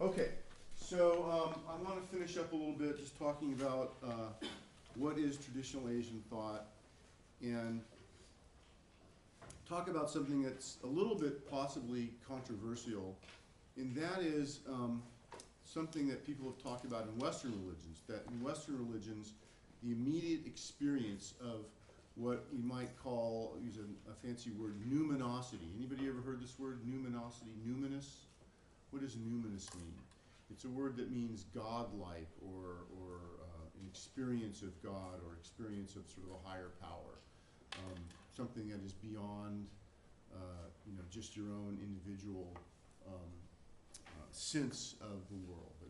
Okay, so I want to finish up a little bit just talking about what is traditional Asian thought and talk about something that's a little bit possibly controversial, and that is something that people have talked about in Western religions, that in Western religions, the immediate experience of what we might call, use a fancy word, numinosity. Anybody ever heard this word, numinosity, numinous? What does numinous mean? It's a word that means godlike or an experience of God or experience of sort of a higher power, something that is beyond just your own individual sense of the world. That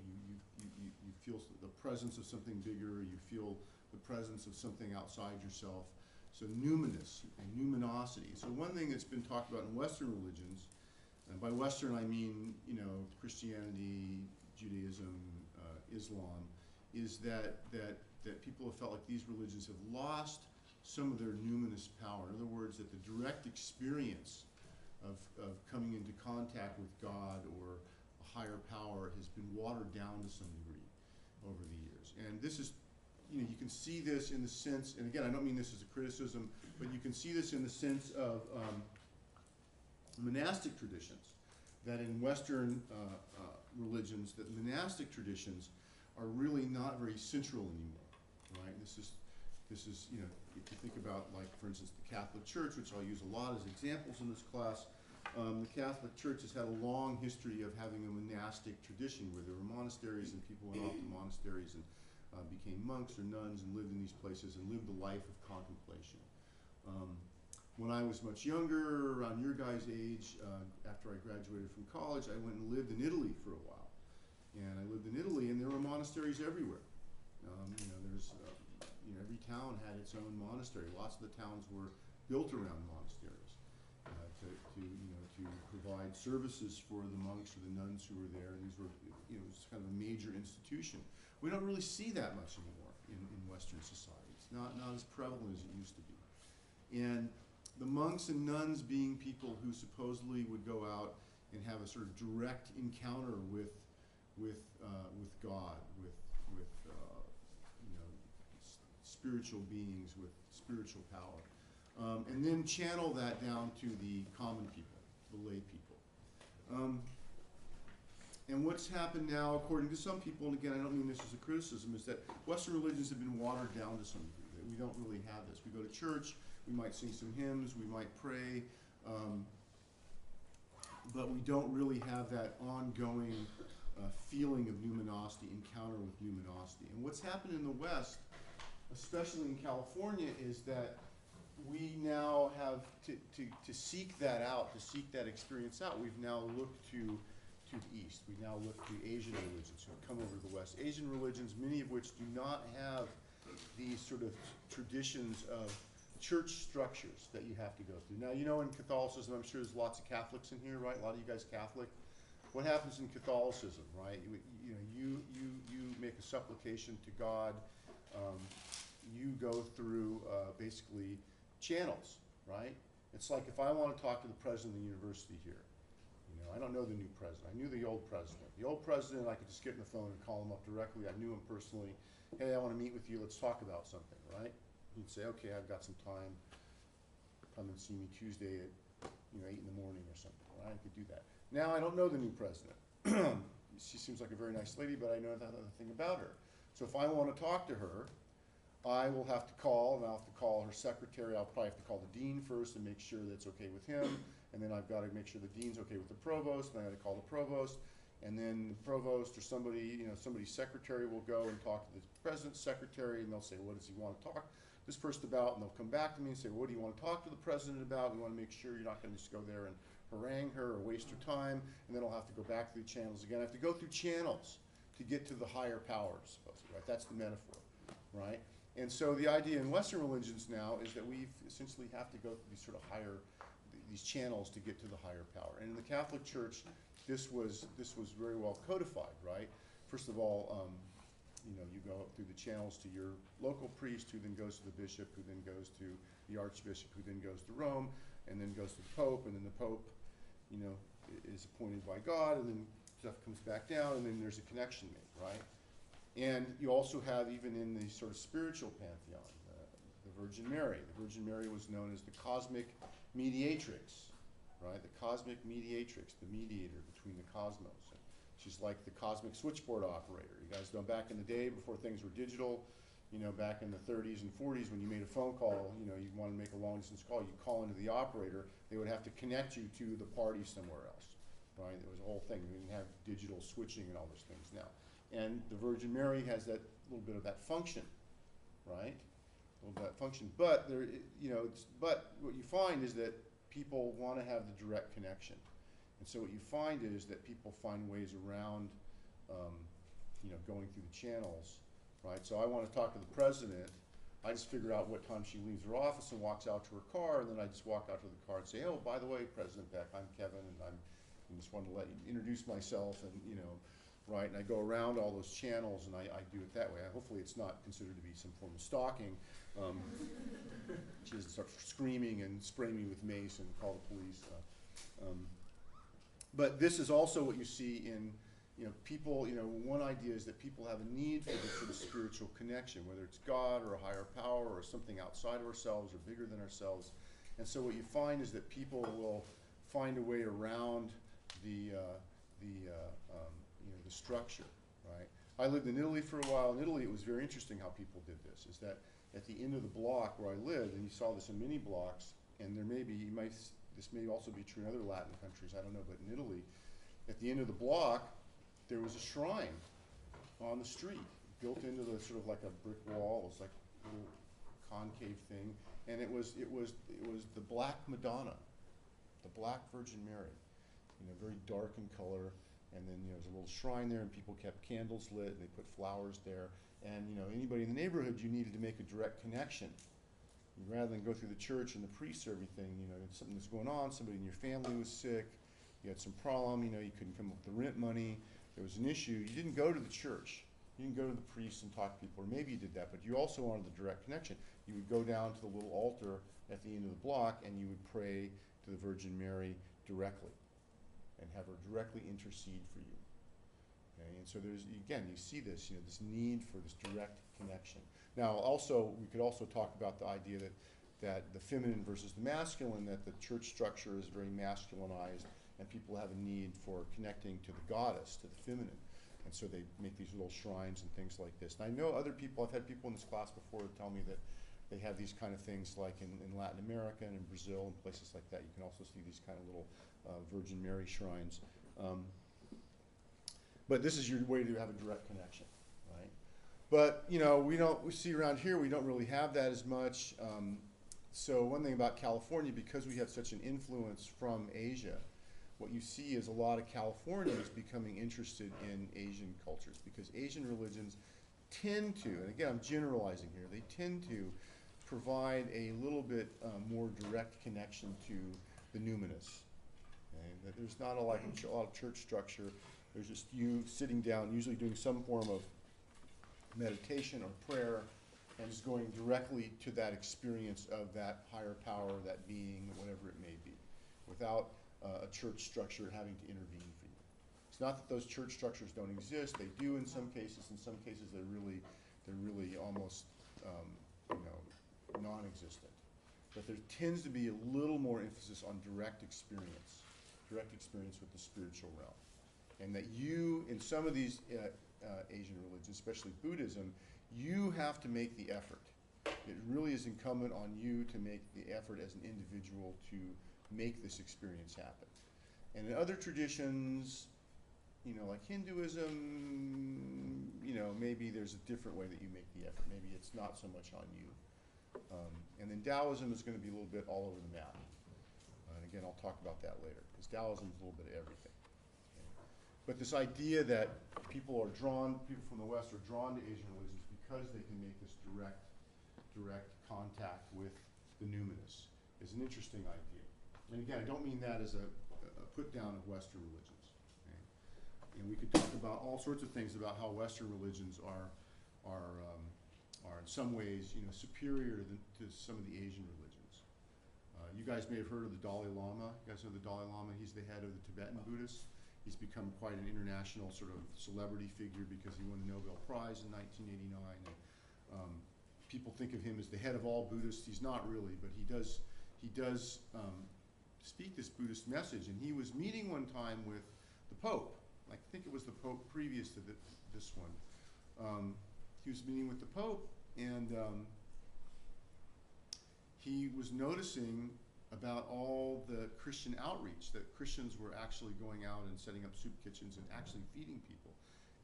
you feel the presence of something bigger, you feel the presence of something outside yourself. So numinous and numinosity. So one thing that's been talked about in Western religions, and by Western I mean, Christianity, Judaism, Islam, is that people have felt like these religions have lost some of their numinous power. In other words, that the direct experience of coming into contact with God or a higher power has been watered down to some degree over the years. And this is, you can see this in the sense, and again, I don't mean this as a criticism, but you can see this in the sense of monastic traditions, that in Western religions, that monastic traditions are really not very central anymore, right? This is, if you think about, like, for instance, the Catholic Church, which I'll use a lot as examples in this class, the Catholic Church has had a long history of having a monastic tradition where there were monasteries and people went off to monasteries and became monks or nuns and lived in these places and lived a life of contemplation. When I was much younger, around your guys' age, after I graduated from college, I went and lived in Italy for a while. And I lived in Italy, and there were monasteries everywhere. Every town had its own monastery. Lots of the towns were built around monasteries to provide services for the monks or the nuns who were there. And these were, it was kind of a major institution. We don't really see that much anymore in Western society. It's not as prevalent as it used to be. And the monks and nuns being people who supposedly would go out and have a sort of direct encounter with God, with spiritual beings, with spiritual power, and then channel that down to the common people, the lay people. And what's happened now, according to some people, and again, I don't mean this as a criticism, is that Western religions have been watered down to some degree. That we don't really have this. We go to church, we might sing some hymns, we might pray, but we don't really have that ongoing feeling of numinosity, encounter with numinosity. And what's happened in the West, especially in California, is that we now have to seek that out, to seek that experience out. We've now looked to the East. We now look to Asian religions who have come over to the West. Asian religions, many of which do not have these sort of traditions of church structures that you have to go through. Now, in Catholicism, I'm sure there's lots of Catholics in here, right? A lot of you guys Catholic. What happens in Catholicism, right? You make a supplication to God. You go through basically channels, right? It's like if I want to talk to the president of the university here, I don't know the new president. I knew the old president. The old president, I could just get on the phone and call him up directly. I knew him personally. Hey, I want to meet with you. Let's talk about something, right? He'd say, okay, I've got some time. Come and see me Tuesday at 8 in the morning or something, right? I could do that. Now I don't know the new president. She seems like a very nice lady, but I know nothing about her. So if I want to talk to her, I will have to call, and I'll have to call her secretary. I'll probably have to call the dean first and make sure that's okay with him. And then I've got to make sure the dean's okay with the provost, and I got to call the provost. And then the provost or somebody, somebody's secretary will go and talk to the president's secretary, and they'll say, what does he want to talk this person about? And they'll come back to me and say, what do you want to talk to the president about? We want to make sure you're not going to just go there and harangue her or waste her time. And then I'll have to go back through channels again. I have to go through channels to get to the higher powers, supposedly, right? That's the metaphor, right? And so the idea in Western religions now is that we essentially have to go through these sort of higher, these channels to get to the higher power. And in the Catholic Church, this was very well codified, right? First of all, you go up through the channels to your local priest, who then goes to the bishop, who then goes to the archbishop, who then goes to Rome, and then goes to the Pope, and then the Pope, is appointed by God, and then stuff comes back down, and then there's a connection made, right? And you also have, even in the sort of spiritual pantheon, the Virgin Mary. The Virgin Mary was known as the cosmic mediatrix, right? The cosmic mediatrix, the mediator between the cosmos. And she's like the cosmic switchboard operator. You guys know, back in the day, before things were digital, you know, back in the 30s and 40s, when you made a phone call, you know, you wanted to make a long distance call, you call into the operator, they would have to connect you to the party somewhere else, right? It was a whole thing. We didn't have digital switching and all those things now. And the Virgin Mary has that little bit of that function, right? A little bit of that function. But there, you know, but what you find is that people want to have the direct connection. And so what you find is that people find ways around, you know, going through the channels, right? So I want to talk to the president. I just figure out what time she leaves her office and walks out to her car, and then I just walk out to the car and say, oh, by the way, President Beck, I'm Kevin, and I just wanted to let you introduce myself, and, you know, right? And I go around all those channels, and I do it that way. Hopefully it's not considered to be some form of stalking. She doesn't start screaming and spraying me with mace and call the police. But this is also what you see in, you know, people, you know, one idea is that people have a need for this sort of spiritual connection, whether it's God or a higher power or something outside of ourselves or bigger than ourselves. And so what you find is that people will find a way around the structure, right? I lived in Italy for a while. In Italy, it was very interesting how people did this, is that at the end of the block where I lived, and you saw this in many blocks, and there may be, this may also be true in other Latin countries, I don't know, but in Italy, at the end of the block, there was a shrine on the street, built into the sort of like a brick wall. It was like a little concave thing, and it was the Black Madonna, the Black Virgin Mary, you know, very dark in color. And then, you know, there's a little shrine there, and people kept candles lit, and they put flowers there. And, you know, anybody in the neighborhood, you needed to make a direct connection. Rather than go through the church and the priest or everything, you know, something was going on, somebody in your family was sick, you had some problem, you know, you couldn't come up with the rent money, there was an issue, you didn't go to the church. You didn't go to the priest and talk to people, or maybe you did that, but you also wanted the direct connection. You would go down to the little altar at the end of the block, and you would pray to the Virgin Mary directly, and have her directly intercede for you. Okay? And so there's, again, you see this, you know, this need for this direct connection. Now, also, we could also talk about the idea that the feminine versus the masculine, that the church structure is very masculinized, and people have a need for connecting to the goddess, to the feminine. And so they make these little shrines and things like this. And I know other people, I've had people in this class before tell me that they have these kind of things like in Latin America and in Brazil and places like that. You can also see these kind of little Virgin Mary shrines. But this is your way to have a direct connection, right? But, you know, we see around here, we don't really have that as much. So one thing about California, because we have such an influence from Asia, what you see is a lot of Californians becoming interested in Asian cultures, because Asian religions tend to, and again, I'm generalizing here, they tend to provide a little bit more direct connection to the numinous. Okay? That there's not a lot of church structure. There's just you sitting down, usually doing some form of meditation or prayer, and just going directly to that experience of that higher power, that being, whatever it may be, without a church structure having to intervene for you. It's not that those church structures don't exist. They do in some cases. In some cases, they're really almost you know, non-existent. But there tends to be a little more emphasis on direct experience with the spiritual realm, and that you, in some of these Asian religions, especially Buddhism, you have to make the effort. It really is incumbent on you to make the effort as an individual to make this experience happen. And in other traditions, you know, like Hinduism, you know, maybe there's a different way that you make the effort. Maybe it's not so much on you. And then Taoism is going to be a little bit all over the map. And again, I'll talk about that later, because Taoism is a little bit of everything. Okay? But this idea that people from the West are drawn to Asian religions because they can make this direct contact with the numinous is an interesting idea. And again, I don't mean that as a put down of Western religions. Okay? And we could talk about all sorts of things about how Western religions are in some ways, you know, superior to some of the Asian religions. You guys may have heard of the Dalai Lama. You guys know the Dalai Lama? He's the head of the Tibetan Buddhists. He's become quite an international sort of celebrity figure because he won the Nobel Prize in 1989. And, people think of him as the head of all Buddhists. He's not really, but he does speak this Buddhist message. And he was meeting one time with the Pope. I think it was the Pope previous to this one. He was meeting with the Pope, and he was noticing about all the Christian outreach, that Christians were actually going out and setting up soup kitchens and actually feeding people.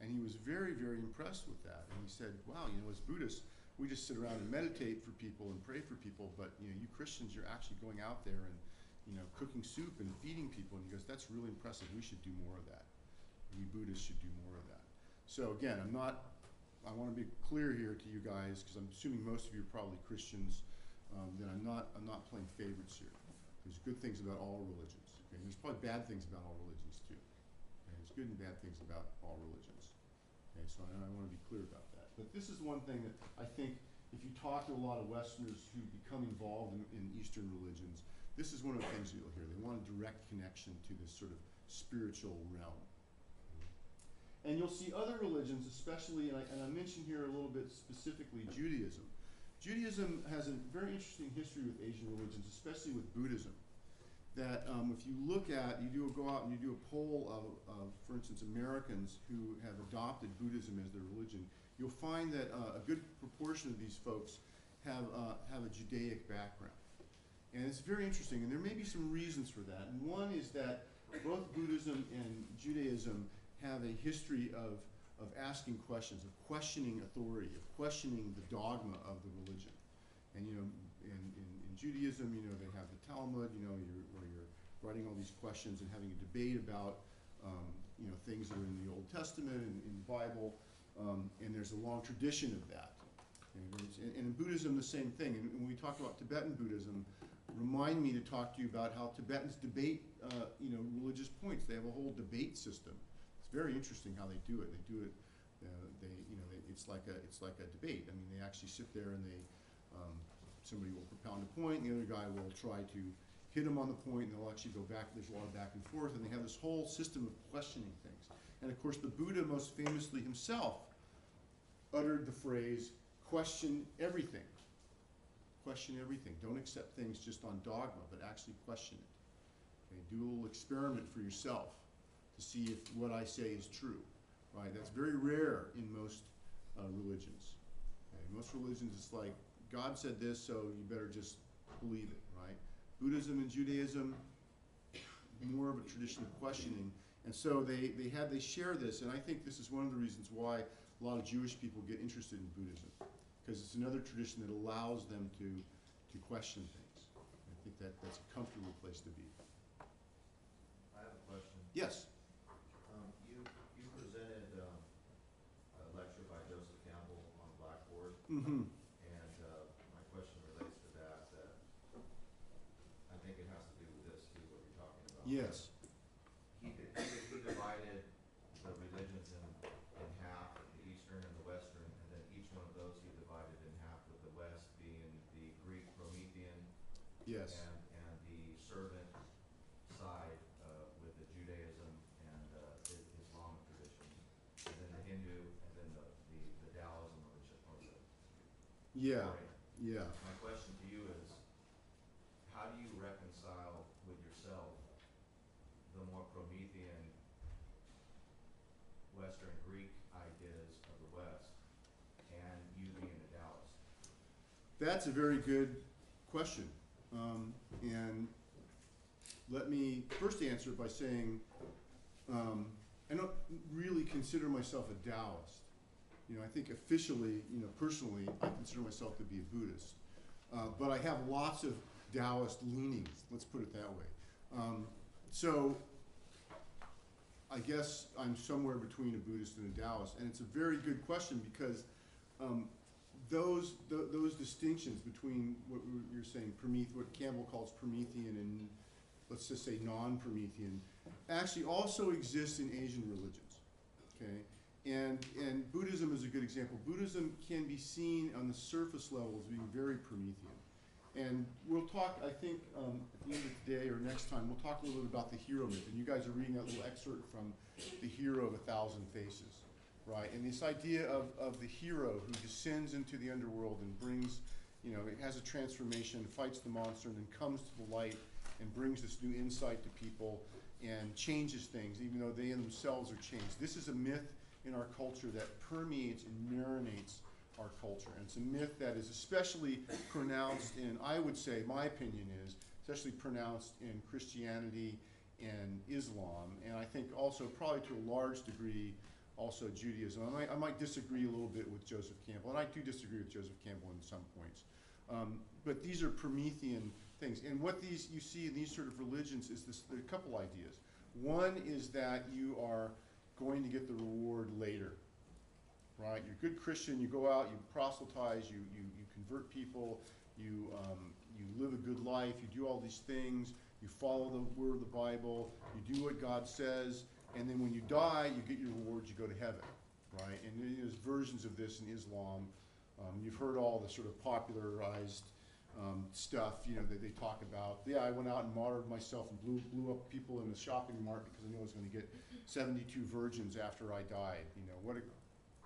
And he was very, very impressed with that. And he said, wow, as Buddhists, we just sit around and meditate for people and pray for people, but you Christians, you're actually going out there and cooking soup and feeding people. And he goes, that's really impressive. We should do more of that. We Buddhists should do more of that. So again, I want to be clear here to you guys, because I'm assuming most of you are probably Christians, that I'm not playing favorites here. There's good things about all religions. Okay? And there's probably bad things about all religions too. Okay? There's good and bad things about all religions. Okay? So I want to be clear about that. But this is one thing that I think if you talk to a lot of Westerners who become involved in Eastern religions, this is one of the things you'll hear. They want a direct connection to this sort of spiritual realm. And you'll see other religions, especially, and I mentioned here a little bit specifically Judaism. Judaism has a very interesting history with Asian religions, especially with Buddhism. That if you look at, go out and you do a poll of, for instance, Americans who have adopted Buddhism as their religion, you'll find that a good proportion of these folks have a Judaic background. And it's very interesting, and there may be some reasons for that. And one is that both Buddhism and Judaism have a history of asking questions, of questioning authority, of questioning the dogma of the religion. And in Judaism, they have the Talmud, where you're writing all these questions and having a debate about things that are in the Old Testament and in the Bible, and there's a long tradition of that. And in Buddhism, the same thing. And when we talk about Tibetan Buddhism, remind me to talk to you about how Tibetans debate religious points. They have a whole debate system. It's very interesting how they do it. They do it. It's like a debate. I mean, they actually sit there and somebody will propound a point, and the other guy will try to hit them on the point, and they'll actually go back. There's a lot of back and forth, and they have this whole system of questioning things. And of course, the Buddha most famously himself uttered the phrase, "Question everything." Question everything. Don't accept things just on dogma, but actually question it. Okay? Do a little experiment for yourself to see if what I say is true. Right? That's very rare in most religions. Okay? Most religions, it's like, God said this, so you better just believe it. Right? Buddhism and Judaism, more of a tradition of questioning. And so they share this, and I think this is one of the reasons why a lot of Jewish people get interested in Buddhism, because it's another tradition that allows them to question things. I think that's a comfortable place to be. I have a question. Yes. You presented a lecture by Joseph Campbell on Blackboard, Mm-hmm. and my question relates to that. I think it has to do with this too, what you're talking about. Yes. He divided the religions in half, the Eastern and the Western, and then each one of those he divided in half, with the West being the Greek Promethean, Yes. and the servant side with the Judaism and Islamic traditions, and then the Hindu, and then the Taoism or the Yeah. Oriental. Yeah. My question to you is, how do you reconcile with yourself the more Promethean Western Greek ideas of the West and you being a Taoist? That's a very good question. And let me first answer by saying I don't really consider myself a Taoist. I think officially, personally, I consider myself to be a Buddhist. But I have lots of Taoist leanings, let's put it that way. So I guess I'm somewhere between a Buddhist and a Taoist, and it's a very good question because those distinctions between what you're saying, what Campbell calls Promethean and let's just say non-Promethean, actually also exist in Asian religions. Okay, and Buddhism is a good example. Buddhism can be seen on the surface level as being very Promethean, And we'll talk, I think, at the end of today or next time, we'll talk a little bit about the hero myth. And you guys are reading that little excerpt from The Hero of a Thousand Faces, right? And this idea of the hero who descends into the underworld and brings, you know, it has a transformation, fights the monster, and then comes to the light and brings this new insight to people and changes things, even though they in themselves are changed. This is a myth in our culture that permeates and marinates our culture. And it's a myth that is especially pronounced in, I would say, my opinion is, especially pronounced in Christianity and Islam, and I think also probably to a large degree also Judaism. I might disagree a little bit with Joseph Campbell, and I do disagree with Joseph Campbell in some points. But these are Promethean things. And what these you see in these sort of religions is this, there are a couple ideas. One is that you are going to get the reward later. Right, you're a good Christian, you go out, you proselytize, you convert people, you live a good life, you do all these things, you follow the word of the Bible, you do what God says, and then when you die, you get your reward, you go to heaven, right? And there's versions of this in Islam. You've heard all the sort of popularized stuff, you know, that they talk about. Yeah, I went out and martyred myself and blew up people in the shopping mart because I knew I was going to get 72 virgins after I died. You know, what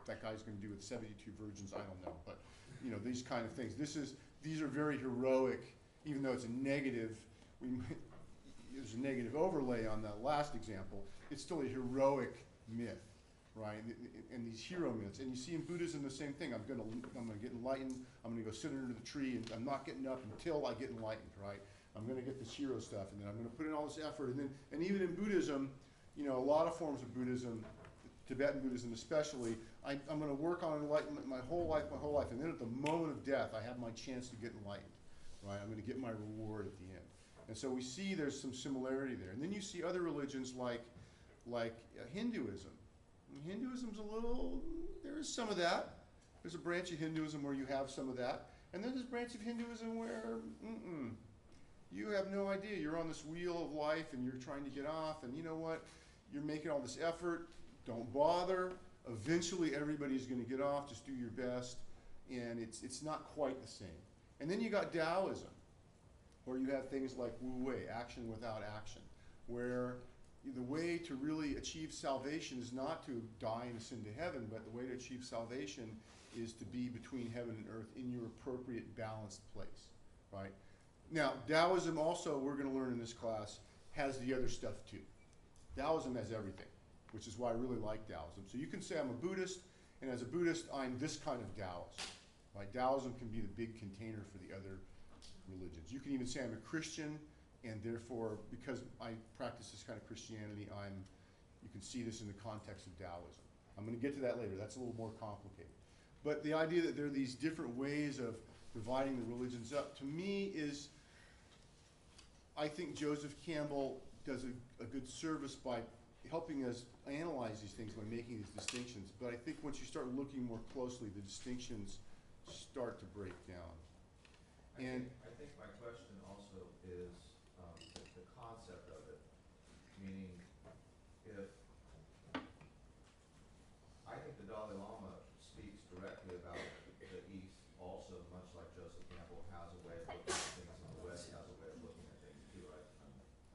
that guy's going to do with 72 virgins, I don't know. But, you know, these kind of things. These are very heroic, even though it's a negative. There's a negative overlay on that last example. It's still a heroic myth, right? And these hero myths. And you see in Buddhism the same thing. I'm going to get enlightened. I'm going to go sit under the tree, and I'm not getting up until I get enlightened, right? I'm going to get this hero stuff, and then I'm going to put in all this effort. And even in Buddhism, you know, a lot of forms of Buddhism, Tibetan Buddhism especially, I'm going to work on enlightenment my whole life, and then at the moment of death, I have my chance to get enlightened, right? I'm going to get my reward at the end. And so we see there's some similarity there. And then you see other religions like Hinduism. And Hinduism's a little, there is some of that. There's a branch of Hinduism where you have some of that. And then there's a branch of Hinduism where, you have no idea. You're on this wheel of life and you're trying to get off, and you know what? You're making all this effort. Don't bother. Eventually everybody's going to get off. Just do your best. And it's not quite the same. And then you got Taoism, where you have things like Wu Wei, action without action, where the way to really achieve salvation is not to die and ascend to heaven, but the way to achieve salvation is to be between heaven and earth in your appropriate balanced place, right? Now, Taoism also, we're going to learn in this class, has the other stuff too. Taoism has everything, which is why I really like Taoism. So you can say I'm a Buddhist, and as a Buddhist, I'm this kind of Taoist. Right? Taoism can be the big container for the other religions. You can even say I'm a Christian, and therefore, because I practice this kind of Christianity, you can see this in the context of Taoism. I'm going to get to that later. That's a little more complicated. But the idea that there are these different ways of dividing the religions up, to me is, I think Joseph Campbell does a good service by helping us analyze these things by making these distinctions. But I think once you start looking more closely, the distinctions start to break down. I think my question also is the concept of it, meaning if I think the Dalai Lama speaks directly about the East also, much like Joseph Campbell has a way of looking at things and the West has a way of looking at things too.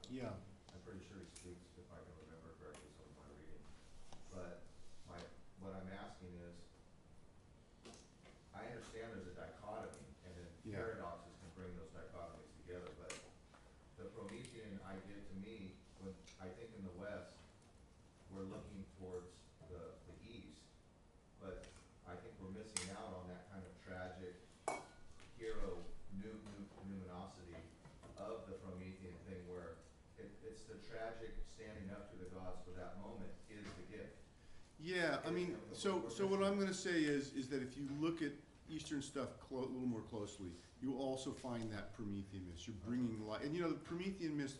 Yeah. I'm pretty sure he speaks, if I can remember correctly, some of my reading. But what I'm asking is, I understand there's a dichotomy, and then paradoxes can bring those dichotomies together, but the Promethean idea to me, when I think in the West, we're looking towards the East, but I think we're missing out on that kind of tragic hero numinosity of the Promethean thing, where it's the tragic standing up to the gods for that moment is the gift. Yeah, I mean, so what I'm going to say is that if you look at Eastern stuff a little more closely, you will also find that Promethean myth. You're bringing light, and you know the Promethean myth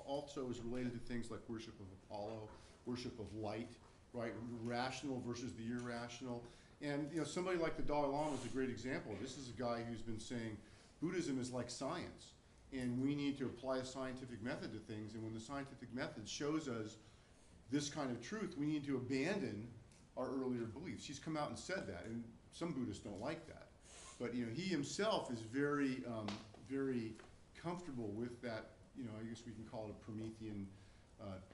also is related to things like worship of Apollo, worship of light, right? Rational versus the irrational, and you know somebody like the Dalai Lama is a great example. This is a guy who's been saying Buddhism is like science, and we need to apply a scientific method to things. And when the scientific method shows us this kind of truth, we need to abandon our earlier beliefs. He's come out and said that, and some Buddhists don't like that. But you know, he himself is very very comfortable with that, you know, I guess we can call it a Promethean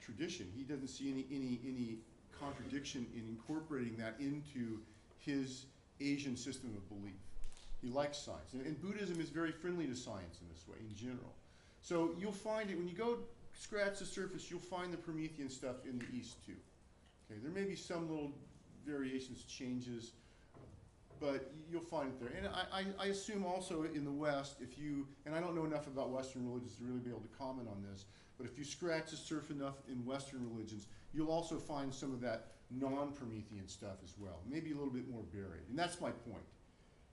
tradition. He doesn't see any contradiction in incorporating that into his Asian system of belief. He likes science. And Buddhism is very friendly to science in this way, in general. So you'll find it, when you go scratch the surface, you'll find the Promethean stuff in the East too. Okay, there may be some little variations, changes, but you'll find it there. And I assume also in the West, if you, and I don't know enough about Western religions to really be able to comment on this, but if you scratch the surface enough in Western religions, you'll also find some of that non-Promethean stuff as well, maybe a little bit more buried. And that's my point,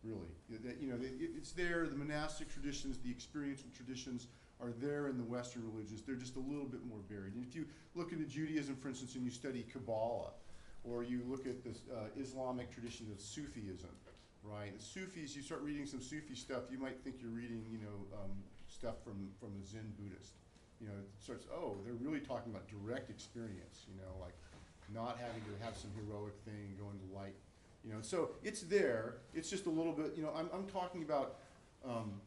really. That, you know, it's there, the monastic traditions, the experiential traditions are there in the Western religions. They're just a little bit more buried. And if you look into Judaism, for instance, and you study Kabbalah, or you look at the Islamic tradition of Sufism, right? The Sufis, you start reading some Sufi stuff, you might think you're reading, you know, stuff from the Zen Buddhist. You know, it starts, oh, they're really talking about direct experience, you know, like not having to have some heroic thing, go into light, you know. So it's there, it's just a little bit, you know, I'm talking about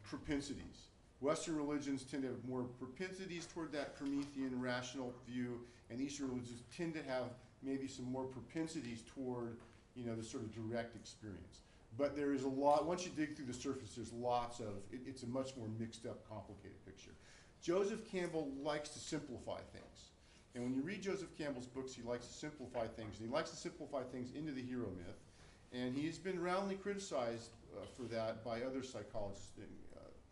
propensities. Western religions tend to have more propensities toward that Promethean rational view, and Eastern religions tend to have maybe some more propensities toward, you know, the sort of direct experience. But there is a lot, once you dig through the surface, there's lots of, it's a much more mixed up, complicated picture. Joseph Campbell likes to simplify things. And when you read Joseph Campbell's books, he likes to simplify things. And he likes to simplify things into the hero myth. And he's been roundly criticized for that by other psychologists.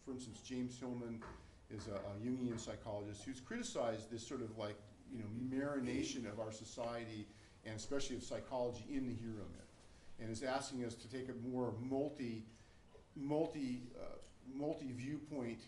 For instance, James Hillman is a Jungian psychologist who's criticized this sort of like, you know, marination of our society and especially of psychology in the hero myth, and is asking us to take a more multi-viewpoint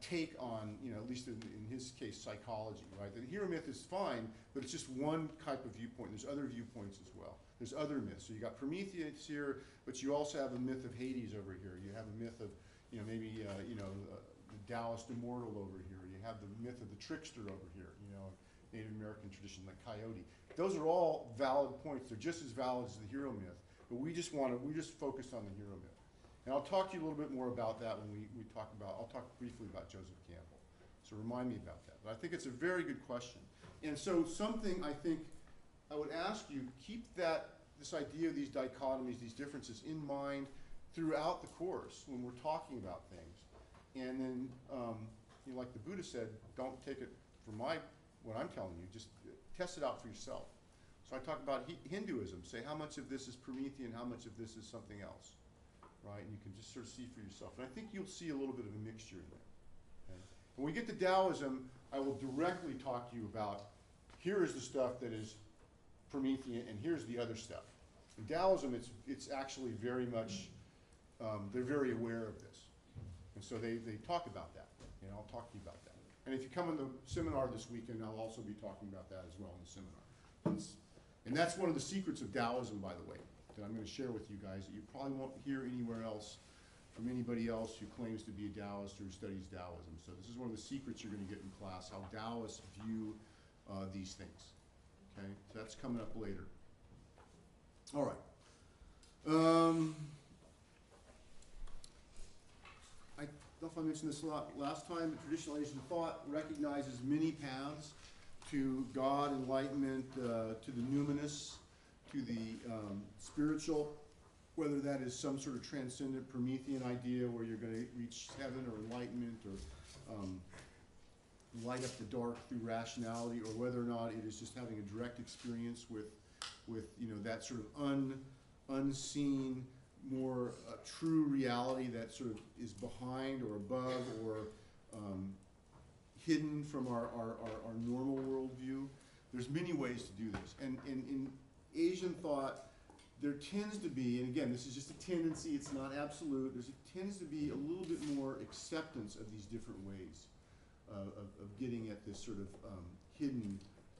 take on, you know, at least in his case, psychology, right? The hero myth is fine, but it's just one type of viewpoint. There's other viewpoints as well. There's other myths. So you got Prometheus here, but you also have a myth of Hades over here. You have a myth of, you know, maybe, the Taoist immortal over here. You have the myth of the trickster over here, you know, Native American tradition, like coyote. Those are all valid points. They're just as valid as the hero myth, but we just focused on the hero myth. And I'll talk to you a little bit more about that when we talk about, I'll talk briefly about Joseph Campbell. So remind me about that. But I think it's a very good question. And so something I think I would ask you, keep this idea of these dichotomies, these differences in mind throughout the course when we're talking about things. And then, you know, like the Buddha said, don't take it for what I'm telling you, just test it out for yourself. So I talk about Hinduism, say how much of this is Promethean, how much of this is something else, right? And you can just sort of see for yourself. And I think you'll see a little bit of a mixture in there. Okay? When we get to Taoism, I will directly talk to you about, here is the stuff that is Promethean, and here's the other stuff. In Taoism, it's actually very much, they're very aware of this. And so they talk about that, and I'll talk to you about that. And if you come in the seminar this weekend, I'll also be talking about that as well in the seminar. And that's one of the secrets of Taoism, by the way, that I'm going to share with you guys that you probably won't hear anywhere else from anybody else who claims to be a Taoist or who studies Taoism. So this is one of the secrets you're going to get in class, how Taoists view these things. Okay, so that's coming up later. All right. I don't know if I mentioned this a lot last time, but traditional Asian thought recognizes many paths to God, enlightenment, to the numinous, to the spiritual, whether that is some sort of transcendent Promethean idea where you're going to reach heaven or enlightenment or light up the dark through rationality, or whether or not it is just having a direct experience with you know, that sort of unseen, more true reality that sort of is behind or above or hidden from our normal worldview. There's many ways to do this. And in Asian thought, there tends to be, and again, this is just a tendency, it's not absolute, there tends to be a little bit more acceptance of these different ways of getting at this sort of hidden,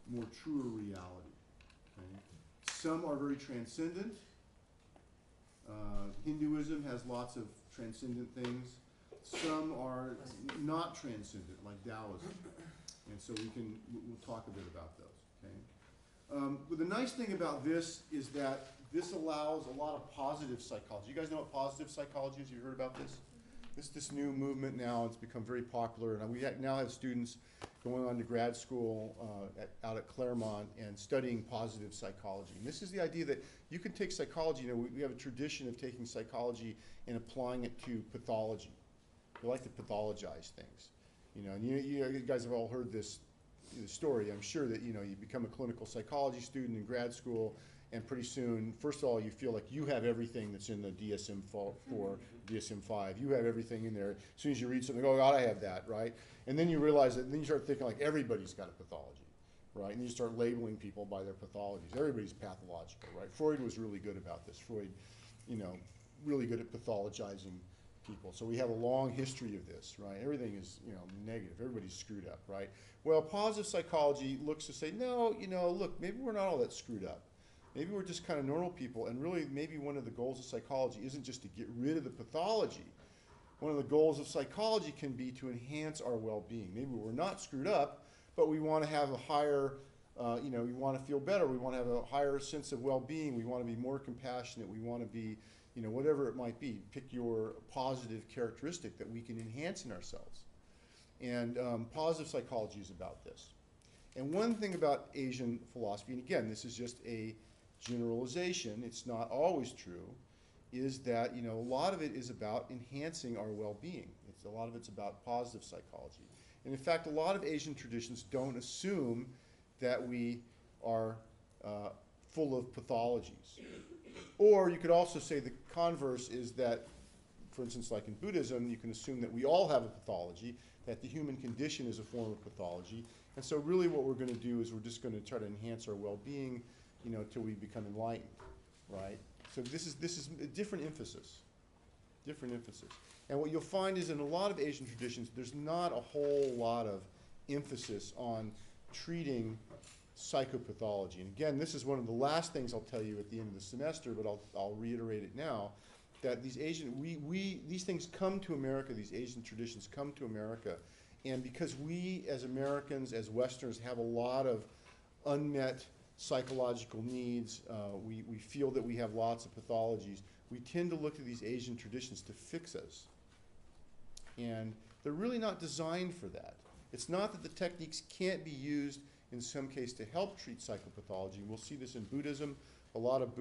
more truer reality. Okay? Some are very transcendent. Hinduism has lots of transcendent things. Some are not transcendent, like Taoism. And so we'll talk a bit about those. Okay? But the nice thing about this is that this allows a lot of positive psychology. You guys know what positive psychology is? You heard about this? this new movement now. It's become very popular, and we now have students going on to grad school out at Claremont and studying positive psychology. And this is the idea that you can take psychology. You know, we have a tradition of taking psychology and applying it to pathology. We like to pathologize things. You know, and you guys have all heard this story. I'm sure that, you know, you become a clinical psychology student in grad school, and pretty soon, first of all, you feel like you have everything that's in the DSM-4, DSM-5. You have everything in there. As soon as you read something, oh God, I have that, right? And then you realize that, and then you start thinking like everybody's got a pathology, right? And you start labeling people by their pathologies. Everybody's pathological, right? Freud was really good about this. Freud, you know, really good at pathologizing people. So we have a long history of this, right? Everything is, you know, negative. Everybody's screwed up, right? Well, positive psychology looks to say, no, you know, look, maybe we're not all that screwed up. Maybe we're just kind of normal people, and really maybe one of the goals of psychology isn't just to get rid of the pathology. One of the goals of psychology can be to enhance our well-being. Maybe we're not screwed up, but we want to have a higher, you know, we want to feel better. We want to have a higher sense of well-being. We want to be more compassionate. We want to be, you know, whatever it might be. Pick your positive characteristic that we can enhance in ourselves. And positive psychology is about this. And one thing about Asian philosophy, and again, this is just a generalization, it's not always true, is that, you know, a lot of it is about enhancing our well-being. A lot of it's about positive psychology. And in fact, a lot of Asian traditions don't assume that we are full of pathologies. Or you could also say the converse is that, for instance, like in Buddhism, you can assume that we all have a pathology, that the human condition is a form of pathology. And so really what we're going to do is we're just going to try to enhance our well-being, you know, till we become enlightened, right? So this is a different emphasis, And what you'll find is in a lot of Asian traditions, there's not a whole lot of emphasis on treating psychopathology. And again, this is one of the last things I'll tell you at the end of the semester, but I'll reiterate it now, that these these things come to America, these Asian traditions come to America, and because we as Americans, as Westerners, have a lot of unmet psychological needs, we feel that we have lots of pathologies, we tend to look to these Asian traditions to fix us. And they're really not designed for that. It's not that the techniques can't be used in some case to help treat psychopathology. We'll see this in Buddhism. A lot of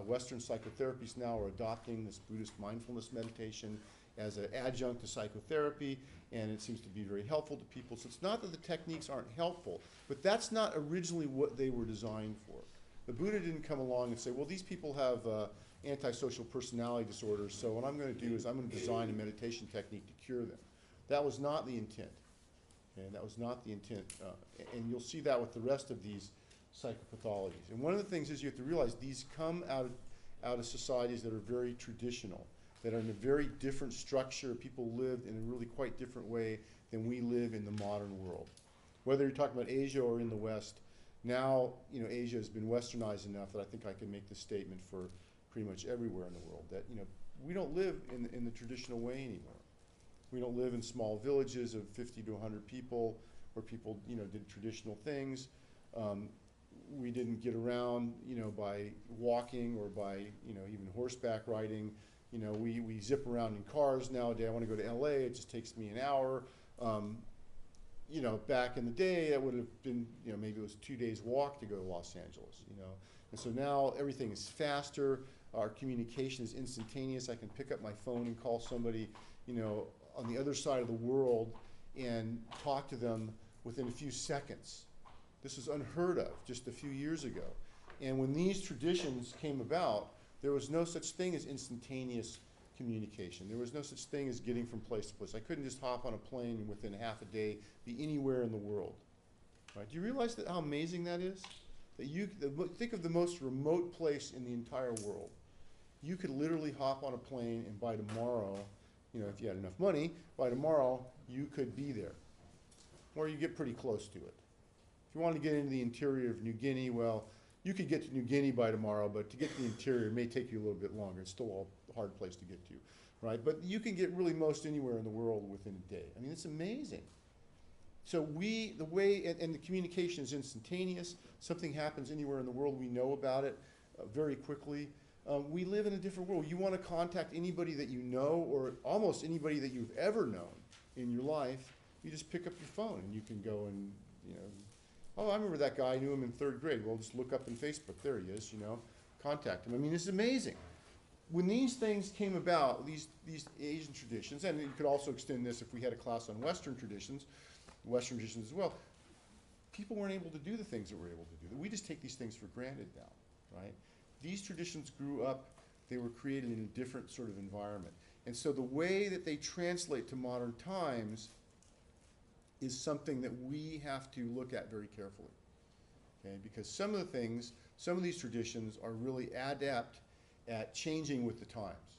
Western psychotherapies now are adopting this Buddhist mindfulness meditation as an adjunct to psychotherapy, and it seems to be very helpful to people. So it's not that the techniques aren't helpful, but that's not originally what they were designed for. The Buddha didn't come along and say, well, these people have antisocial personality disorders, so what I'm going to do is I'm going to design a meditation technique to cure them. That was not the intent. Okay? That was not the intent. And you'll see that with the rest of these psychopathologies. And one of the things is you have to realize these come out of societies that are very traditional, that are in a very different structure. People lived in a really quite different way than we live in the modern world. Whether you're talking about Asia or in the West, now, you know, Asia has been westernized enough that I think I can make this statement for pretty much everywhere in the world, that, you know, we don't live in the traditional way anymore. We don't live in small villages of 50 to 100 people where people, you know, did traditional things. We didn't get around, you know, by walking or by, you know, even horseback riding. You know, we zip around in cars nowadays. I want to go to LA, it just takes me an hour. You know, back in the day, it would have been, you know, maybe it was 2 days walk to go to Los Angeles, you know. And so now everything is faster. Our communication is instantaneous. I can pick up my phone and call somebody, you know, on the other side of the world and talk to them within a few seconds. This was unheard of just a few years ago. And when these traditions came about, there was no such thing as instantaneous communication. There was no such thing as getting from place to place. I couldn't just hop on a plane and within half a day be anywhere in the world. Right? Do you realize how amazing that is? That think of the most remote place in the entire world. You could literally hop on a plane and by tomorrow, you know, if you had enough money, by tomorrow you could be there. Or you get pretty close to it. If you wanted to get into the interior of New Guinea, well, you could get to New Guinea by tomorrow, but to get to the interior, it may take you a little bit longer. It's still a hard place to get to, right? But you can get really most anywhere in the world within a day. I mean, it's amazing. So the way, and the communication is instantaneous. Something happens anywhere in the world, we know about it very quickly. we live in a different world. You want to contact anybody that you know, or almost anybody that you've ever known in your life, you just pick up your phone and you can go and, you know, oh, I remember that guy, I knew him in 3rd grade. Well, just look up in Facebook, there he is, you know, contact him. I mean, it's amazing. When these things came about, these Asian traditions, and you could also extend this if we had a class on Western traditions as well, people weren't able to do the things that we're able to do. We just take these things for granted now, right? These traditions grew up, they were created in a different sort of environment. And so the way that they translate to modern times is something that we have to look at very carefully, okay? Because some of the things, some of these traditions are really adept at changing with the times.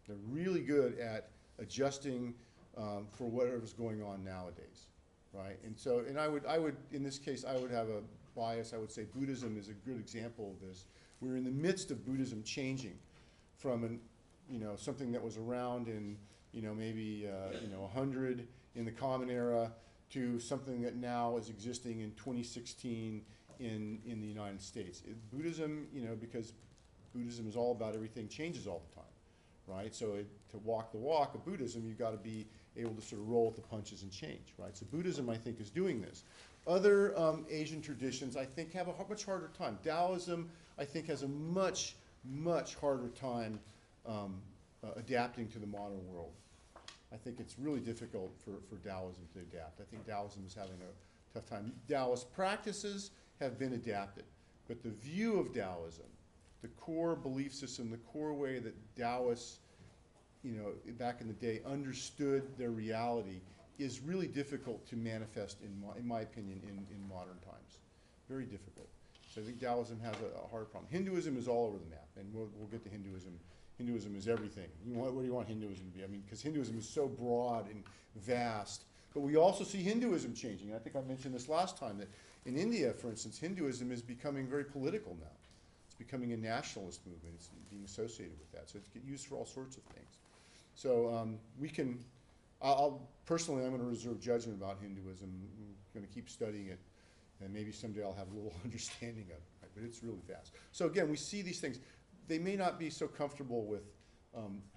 They're really good at adjusting for whatever's going on nowadays, right? And so, and I would, in this case, I would have a bias. I would say Buddhism is a good example of this. We're in the midst of Buddhism changing from an, you know, something that was around in, you know, maybe, 100 in the Common Era to something that now is existing in 2016 in the United States. Buddhism, you know, because Buddhism is all about everything changes all the time, right? So to walk the walk of Buddhism, you've got to be able to sort of roll with the punches and change, right? So Buddhism, I think, is doing this. Other Asian traditions, I think, have a much harder time. Taoism, I think, has a much, much harder time adapting to the modern world. I think it's really difficult for Taoism to adapt. I think Taoism is having a tough time. Taoist practices have been adapted, but the view of Taoism, the core belief system, the core way that Taoists, you know, back in the day understood their reality is really difficult to manifest, in my opinion, in modern times. Very difficult. So I think Taoism has a hard problem. Hinduism is all over the map, and we'll get to Hinduism. Hinduism is everything. What do you want Hinduism to be? I mean, because Hinduism is so broad and vast. But we also see Hinduism changing. I think I mentioned this last time, that in India, for instance, Hinduism is becoming very political now. It's becoming a nationalist movement. It's being associated with that. So it's used for all sorts of things. So we can, personally, I'm going to reserve judgment about Hinduism. I'm going to keep studying it, and maybe someday I'll have a little understanding of it, right? But it's really vast. So again, we see these things. They may not be so comfortable with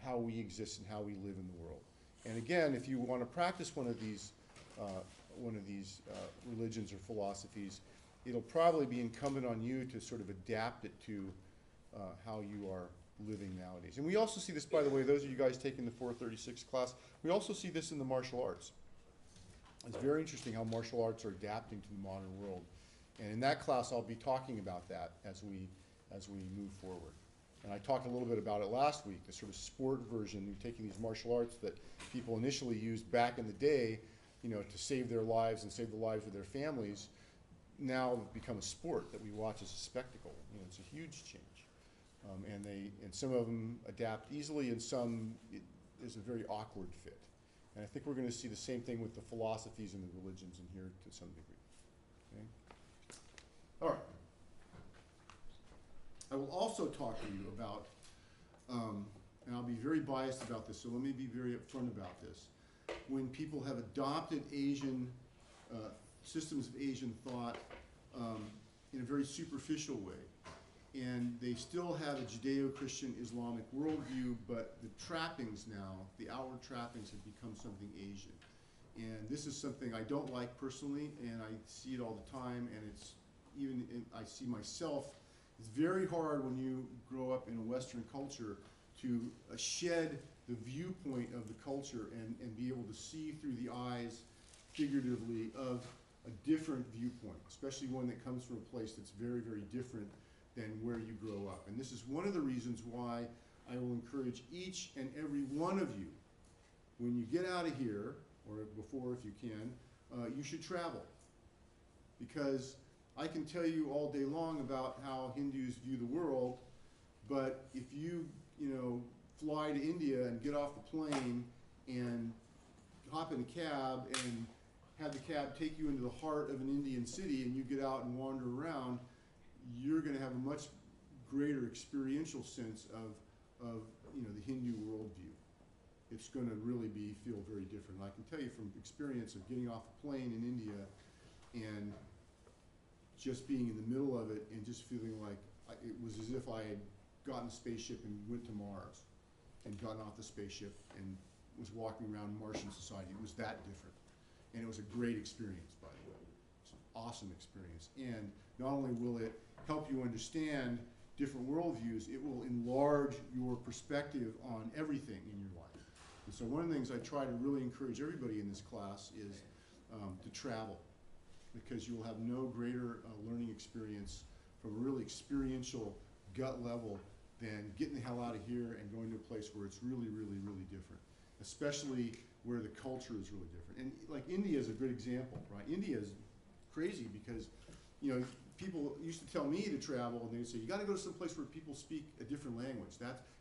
how we exist and how we live in the world. And again, if you want to practice one of these religions or philosophies, it'll probably be incumbent on you to sort of adapt it to how you are living nowadays. And we also see this, by the way, those of you guys taking the 436 class, we also see this in the martial arts. It's very interesting how martial arts are adapting to the modern world. And in that class, I'll be talking about that as we move forward. And I talked a little bit about it last week, the sort of sport version. You're taking these martial arts that people initially used back in the day, you know, to save their lives and save the lives of their families, now have become a sport that we watch as a spectacle. You know, it's a huge change. And some of them adapt easily, and some is a very awkward fit. And I think we're going to see the same thing with the philosophies and the religions in here to some degree. Okay? All right. I will also talk to you about, and I'll be very biased about this, so let me be very upfront about this. When people have adopted Asian systems of Asian thought in a very superficial way, and they still have a Judeo-Christian Islamic worldview, but the trappings now, the outward trappings, have become something Asian. And this is something I don't like personally, and I see it all the time, and it's even, I see myself. It's very hard when you grow up in a Western culture to shed the viewpoint of the culture and be able to see through the eyes, figuratively, of a different viewpoint, especially one that comes from a place that's very, very different than where you grow up. And this is one of the reasons why I will encourage each and every one of you, when you get out of here, or before if you can, you should travel. Because I can tell you all day long about how Hindus view the world, but if you fly to India and get off the plane and hop in a cab and have the cab take you into the heart of an Indian city, and you get out and wander around, you're going to have a much greater experiential sense of the Hindu worldview. It's going to really feel very different. I can tell you from experience of getting off a plane in India and just being in the middle of it and just feeling like it was as if I had got in a spaceship and went to Mars and gotten off the spaceship and was walking around Martian society. It was that different. And it was a great experience, by the way. It's an awesome experience. And not only will it help you understand different worldviews, it will enlarge your perspective on everything in your life. And so one of the things I try to really encourage everybody in this class is to travel, because you will have no greater learning experience from a really experiential gut level than getting the hell out of here and going to a place where it's really, really, really different, especially where the culture is really different. And like India is a good example, right? India is crazy because, you know, people used to tell me to travel and they'd say, you gotta go to some place where people speak a different language.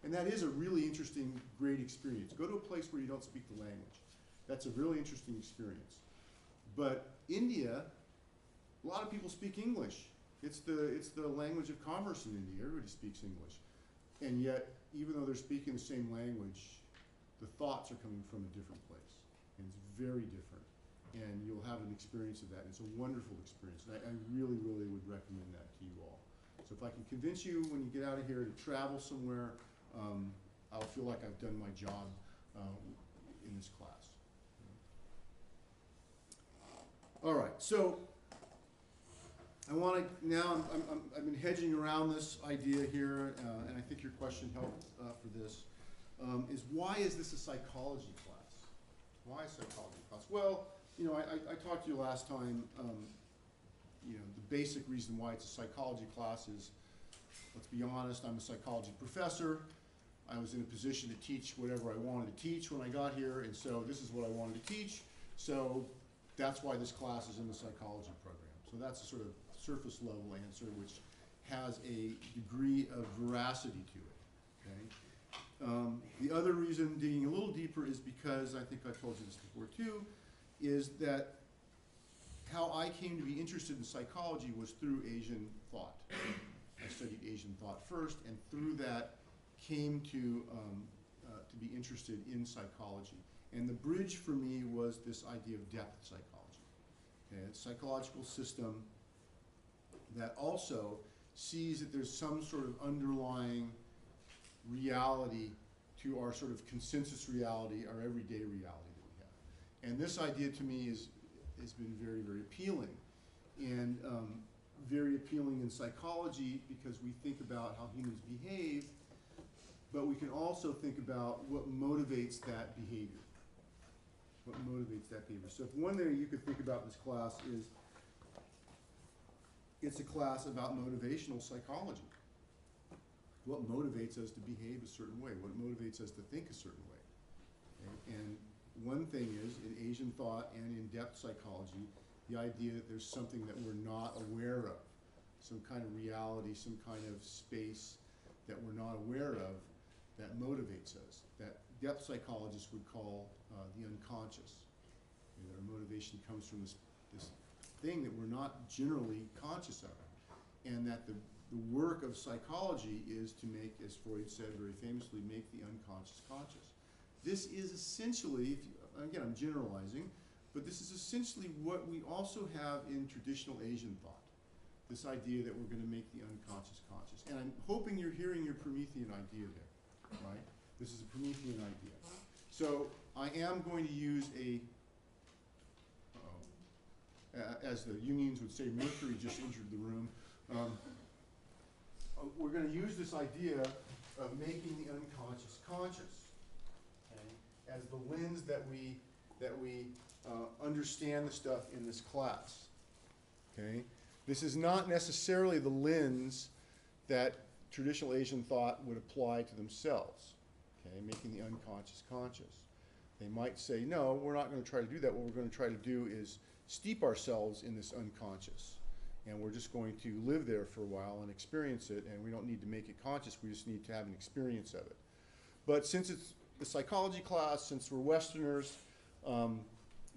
And that is a really interesting, great experience. Go to a place where you don't speak the language. That's a really interesting experience. But India, a lot of people speak English. It's the language of commerce in India. Everybody speaks English. And yet, even though they're speaking the same language, the thoughts are coming from a different place. And it's very different. And you'll have an experience of that. It's a wonderful experience. And I really, really would recommend that to you all. So if I can convince you when you get out of here to travel somewhere, I'll feel like I've done my job in this class. All right, so I want to now. I've been hedging around this idea here, and I think your question helped for this. Is why is this a psychology class? Why a psychology class? Well, you know, I talked to you last time. You know, the basic reason why it's a psychology class is, let's be honest, I'm a psychology professor. I was in a position to teach whatever I wanted to teach when I got here, and so this is what I wanted to teach. So that's why this class is in the psychology program. So that's a sort of surface level answer, which has a degree of veracity to it, okay? The other reason, digging a little deeper, is because, I think I told you this before too, is that how I came to be interested in psychology was through Asian thought. I studied Asian thought first, and through that came to be interested in psychology. And the bridge for me was this idea of depth psychology. Okay, a psychological system that also sees that there's some sort of underlying reality to our sort of consensus reality, our everyday reality that we have. And this idea to me has been very, very appealing. And very appealing in psychology because we think about how humans behave, but we can also think about what motivates that behavior. What motivates that behavior. So if one thing you could think about this class is, it's a class about motivational psychology. What motivates us to behave a certain way? What motivates us to think a certain way? Okay? And one thing is, in Asian thought and in depth psychology, the idea that there's something that we're not aware of, some kind of reality, some kind of space that we're not aware of that motivates us, that depth psychologists would call the unconscious. And that our motivation comes from this thing that we're not generally conscious of. And that the work of psychology is to make, as Freud said very famously, make the unconscious conscious. This is essentially, again, I'm generalizing, but this is essentially what we also have in traditional Asian thought. This idea that we're going to make the unconscious conscious. And I'm hoping you're hearing your Promethean idea there, right? This is a Promethean idea. So I am going to use as the Jungians would say, Mercury just entered the room. We're going to use this idea of making the unconscious conscious, okay, as the lens that we understand the stuff in this class. Okay, this is not necessarily the lens that traditional Asian thought would apply to themselves. Okay, making the unconscious conscious. They might say, no, we're not going to try to do that. What we're going to try to do is steep ourselves in this unconscious. And we're just going to live there for a while and experience it, and we don't need to make it conscious, we just need to have an experience of it. But since it's a psychology class, since we're Westerners,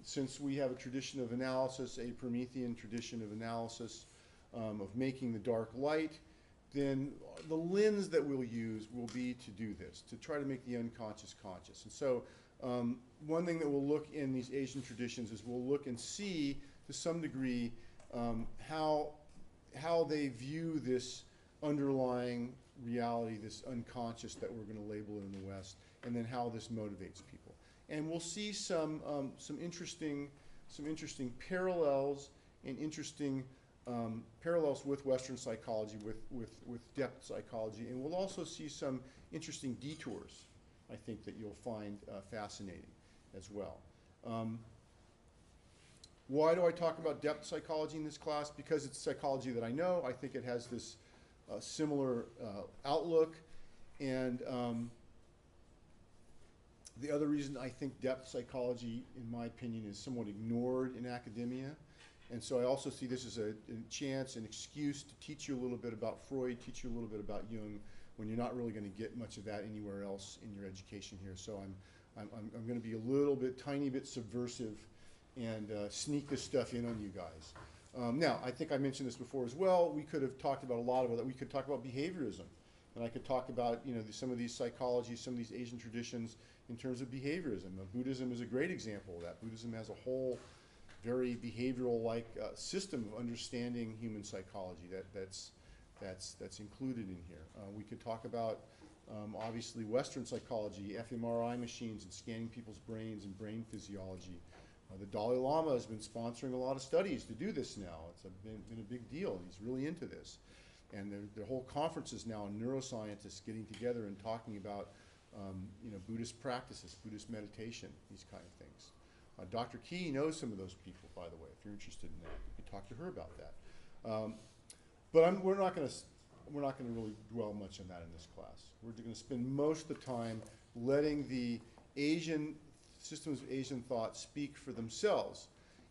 since we have a tradition of analysis, a Promethean tradition of analysis, of making the dark light, then the lens that we'll use will be to do this, to try to make the unconscious conscious. And so one thing that we'll look in these Asian traditions is we'll look and see, to some degree, how they view this underlying reality, this unconscious that we're going to label it in the West, and then how this motivates people. And we'll see some interesting parallels and interesting parallels with Western psychology, with depth psychology, and we'll also see some interesting detours, I think, that you'll find fascinating as well. Why do I talk about depth psychology in this class? Because it's psychology that I know. I think it has this similar outlook, and the other reason I think depth psychology, in my opinion, is somewhat ignored in academia. And so I also see this as a chance, an excuse to teach you a little bit about Freud, teach you a little bit about Jung, when you're not really going to get much of that anywhere else in your education here. So I'm going to be a little bit, tiny bit subversive and sneak this stuff in on you guys. Now, I think I mentioned this before as well. We could have talked about a lot of it. We could talk about behaviorism. And I could talk about, you know, some of these psychologies, some of these Asian traditions in terms of behaviorism. Buddhism is a great example of that. Buddhism has a whole very behavioral-like system of understanding human psychology that's included in here. We could talk about, obviously, Western psychology, fMRI machines and scanning people's brains and brain physiology. The Dalai Lama has been sponsoring a lot of studies to do this now. It's been a big deal. He's really into this. And there are whole conferences now on neuroscientists getting together and talking about you know, Buddhist practices, Buddhist meditation, these kind of things. Dr. Key knows some of those people, by the way, if you're interested in that. You can talk to her about that. But we're not going to really dwell much on that in this class. We're going to spend most of the time letting the Asian systems of Asian thought speak for themselves.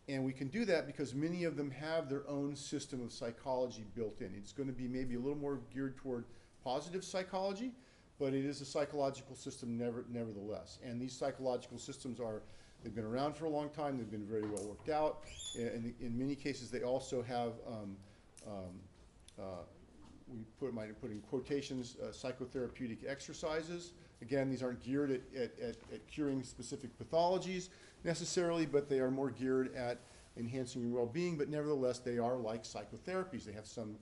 And we can do that because many of them have their own system of psychology built in. It's going to be maybe a little more geared toward positive psychology, but it is a psychological system nevertheless. And these psychological systems they've been around for a long time, they've been very well worked out. And in many cases, they also have, might put in quotations, psychotherapeutic exercises. Again, these aren't geared at curing specific pathologies necessarily, but they are more geared at enhancing your well-being, but nevertheless, they are like psychotherapies. They have some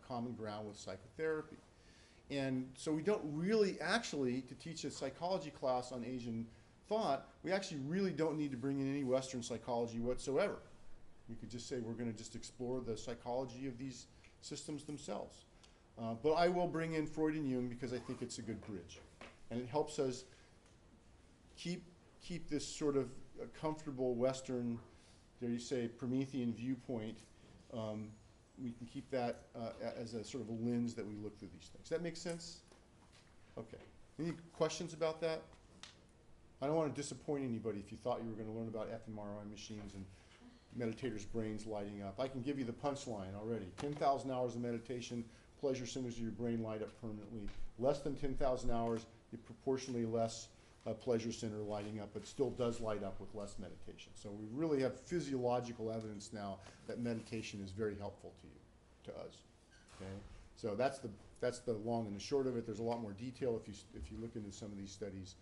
common ground with psychotherapy. And so we don't really actually, to teach a psychology class on Asian thought, we actually really don't need to bring in any Western psychology whatsoever. We could just say we're going to just explore the psychology of these systems themselves. But I will bring in Freud and Jung because I think it's a good bridge. And it helps us keep this sort of comfortable Western, dare you say, Promethean viewpoint. We can keep that as a sort of a lens that we look through these things. Does that make sense? Okay. Any questions about that? I don't want to disappoint anybody if you thought you were going to learn about fMRI machines and meditators' brains lighting up. I can give you the punchline already. 10,000 hours of meditation, pleasure centers of your brain light up permanently. Less than 10,000 hours, you proportionally less pleasure center lighting up, but still does light up with less meditation. So we really have physiological evidence now that meditation is very helpful to you, to us. Okay? So that's the long and the short of it. There's a lot more detail if you look into some of these studies.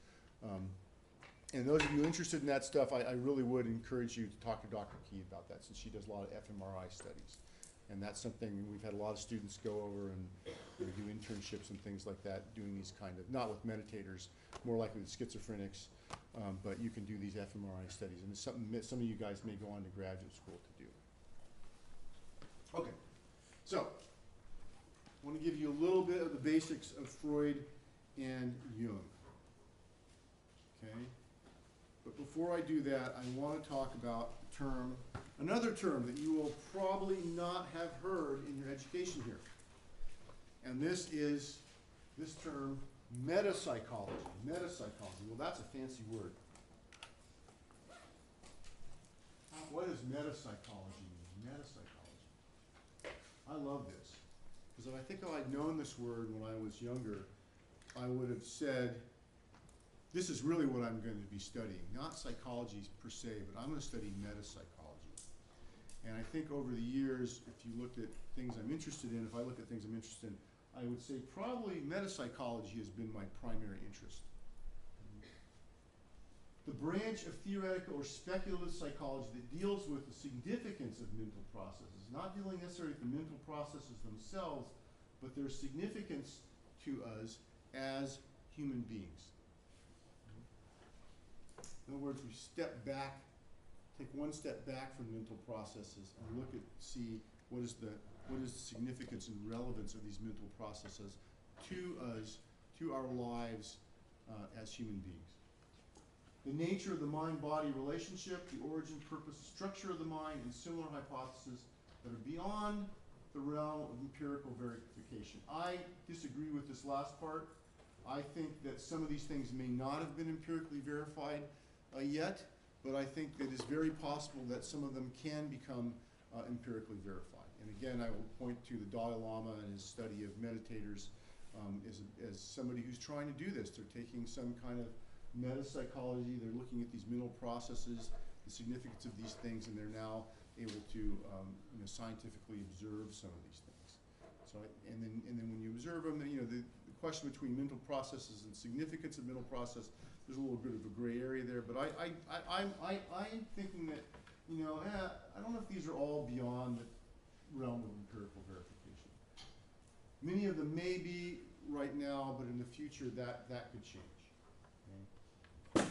And those of you interested in that stuff, I really would encourage you to talk to Dr. Key about that, since she does a lot of fMRI studies. And that's something we've had a lot of students go over and do internships and things like that, doing these kind of, not with meditators, more likely with schizophrenics, but you can do these fMRI studies. And it's something some of you guys may go on to graduate school to do. Okay, so I want to give you a little bit of the basics of Freud and Jung. Okay? But before I do that, I want to talk about another term that you will probably not have heard in your education here. And this is this term, metapsychology. Metapsychology. Well, that's a fancy word. What does metapsychology mean? Metapsychology. I love this. Because if I think I'd known this word when I was younger, I would have said, this is really what I'm going to be studying. Not psychology per se, but I'm going to study metapsychology. And I think over the years, if you looked at things I'm interested in, if I look at things I'm interested in, I would say probably metapsychology has been my primary interest. The branch of theoretical or speculative psychology that deals with the significance of mental processes, not dealing necessarily with the mental processes themselves, but their significance to us as human beings. In other words, we step back, take one step back from mental processes and look at, see what is the significance and relevance of these mental processes to us, to our lives as human beings. The nature of the mind-body relationship, the origin, purpose, structure of the mind, and similar hypotheses that are beyond the realm of empirical verification. I disagree with this last part. I think that some of these things may not have been empirically verified yet, but I think that it's very possible that some of them can become empirically verified. And again, I will point to the Dalai Lama and his study of meditators as somebody who's trying to do this. They're taking some kind of metapsychology, they're looking at these mental processes, the significance of these things, and they're now able to scientifically observe some of these things. So, and then when you observe them, the question between mental processes and significance of mental process, there's a little bit of a gray area there. But I'm thinking that I don't know if these are all beyond the realm of empirical verification. Many of them may be right now, but in the future that could change. Okay.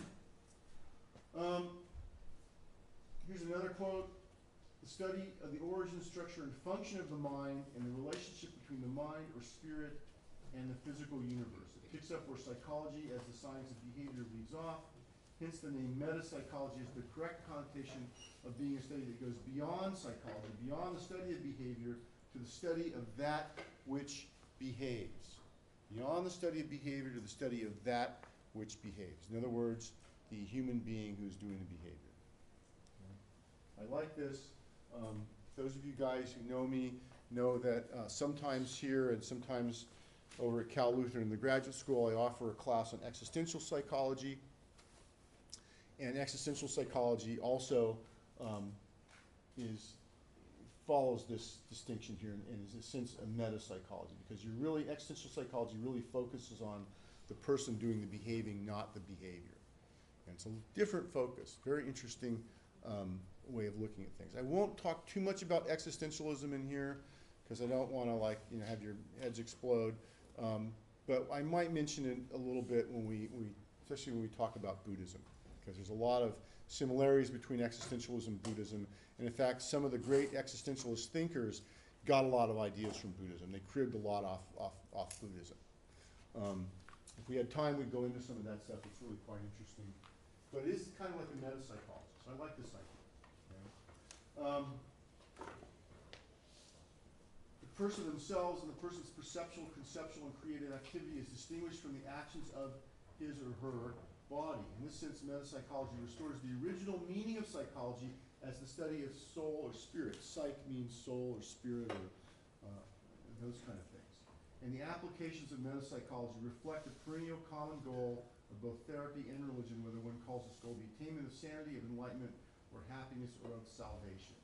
Here's another quote. The study of the origin, structure, and function of the mind and the relationship between the mind or spirit and the physical universe. It picks up where psychology as the science of behavior leaves off. Hence the name metapsychology is the correct connotation of being a study that goes beyond psychology, beyond the study of behavior, to the study of that which behaves. Beyond the study of behavior to the study of that which behaves. In other words, the human being who's doing the behavior. I like this. Those of you guys who know me know that sometimes here and sometimes over at Cal Lutheran in the graduate school, I offer a class on existential psychology. And existential psychology also follows this distinction here and is in a sense a meta-psychology, because existential psychology really focuses on the person doing the behaving, not the behavior. And it's a different focus, very interesting way of looking at things. I won't talk too much about existentialism in here because I don't want to have your heads explode. But I might mention it a little bit especially when we talk about Buddhism, because there's a lot of similarities between existentialism and Buddhism. And in fact, some of the great existentialist thinkers got a lot of ideas from Buddhism. They cribbed a lot off Buddhism. If we had time, we'd go into some of that stuff. It's really quite interesting. But it is kind of like a meta-psychology, so I like this idea. Okay? The person themselves and the person's perceptual, conceptual, and creative activity is distinguished from the actions of his or her body. In this sense, metapsychology restores the original meaning of psychology as the study of soul or spirit. Psyche means soul or spirit or those kind of things. And the applications of metapsychology reflect the perennial common goal of both therapy and religion, whether one calls this goal the attainment of sanity, of enlightenment, or happiness, or of salvation.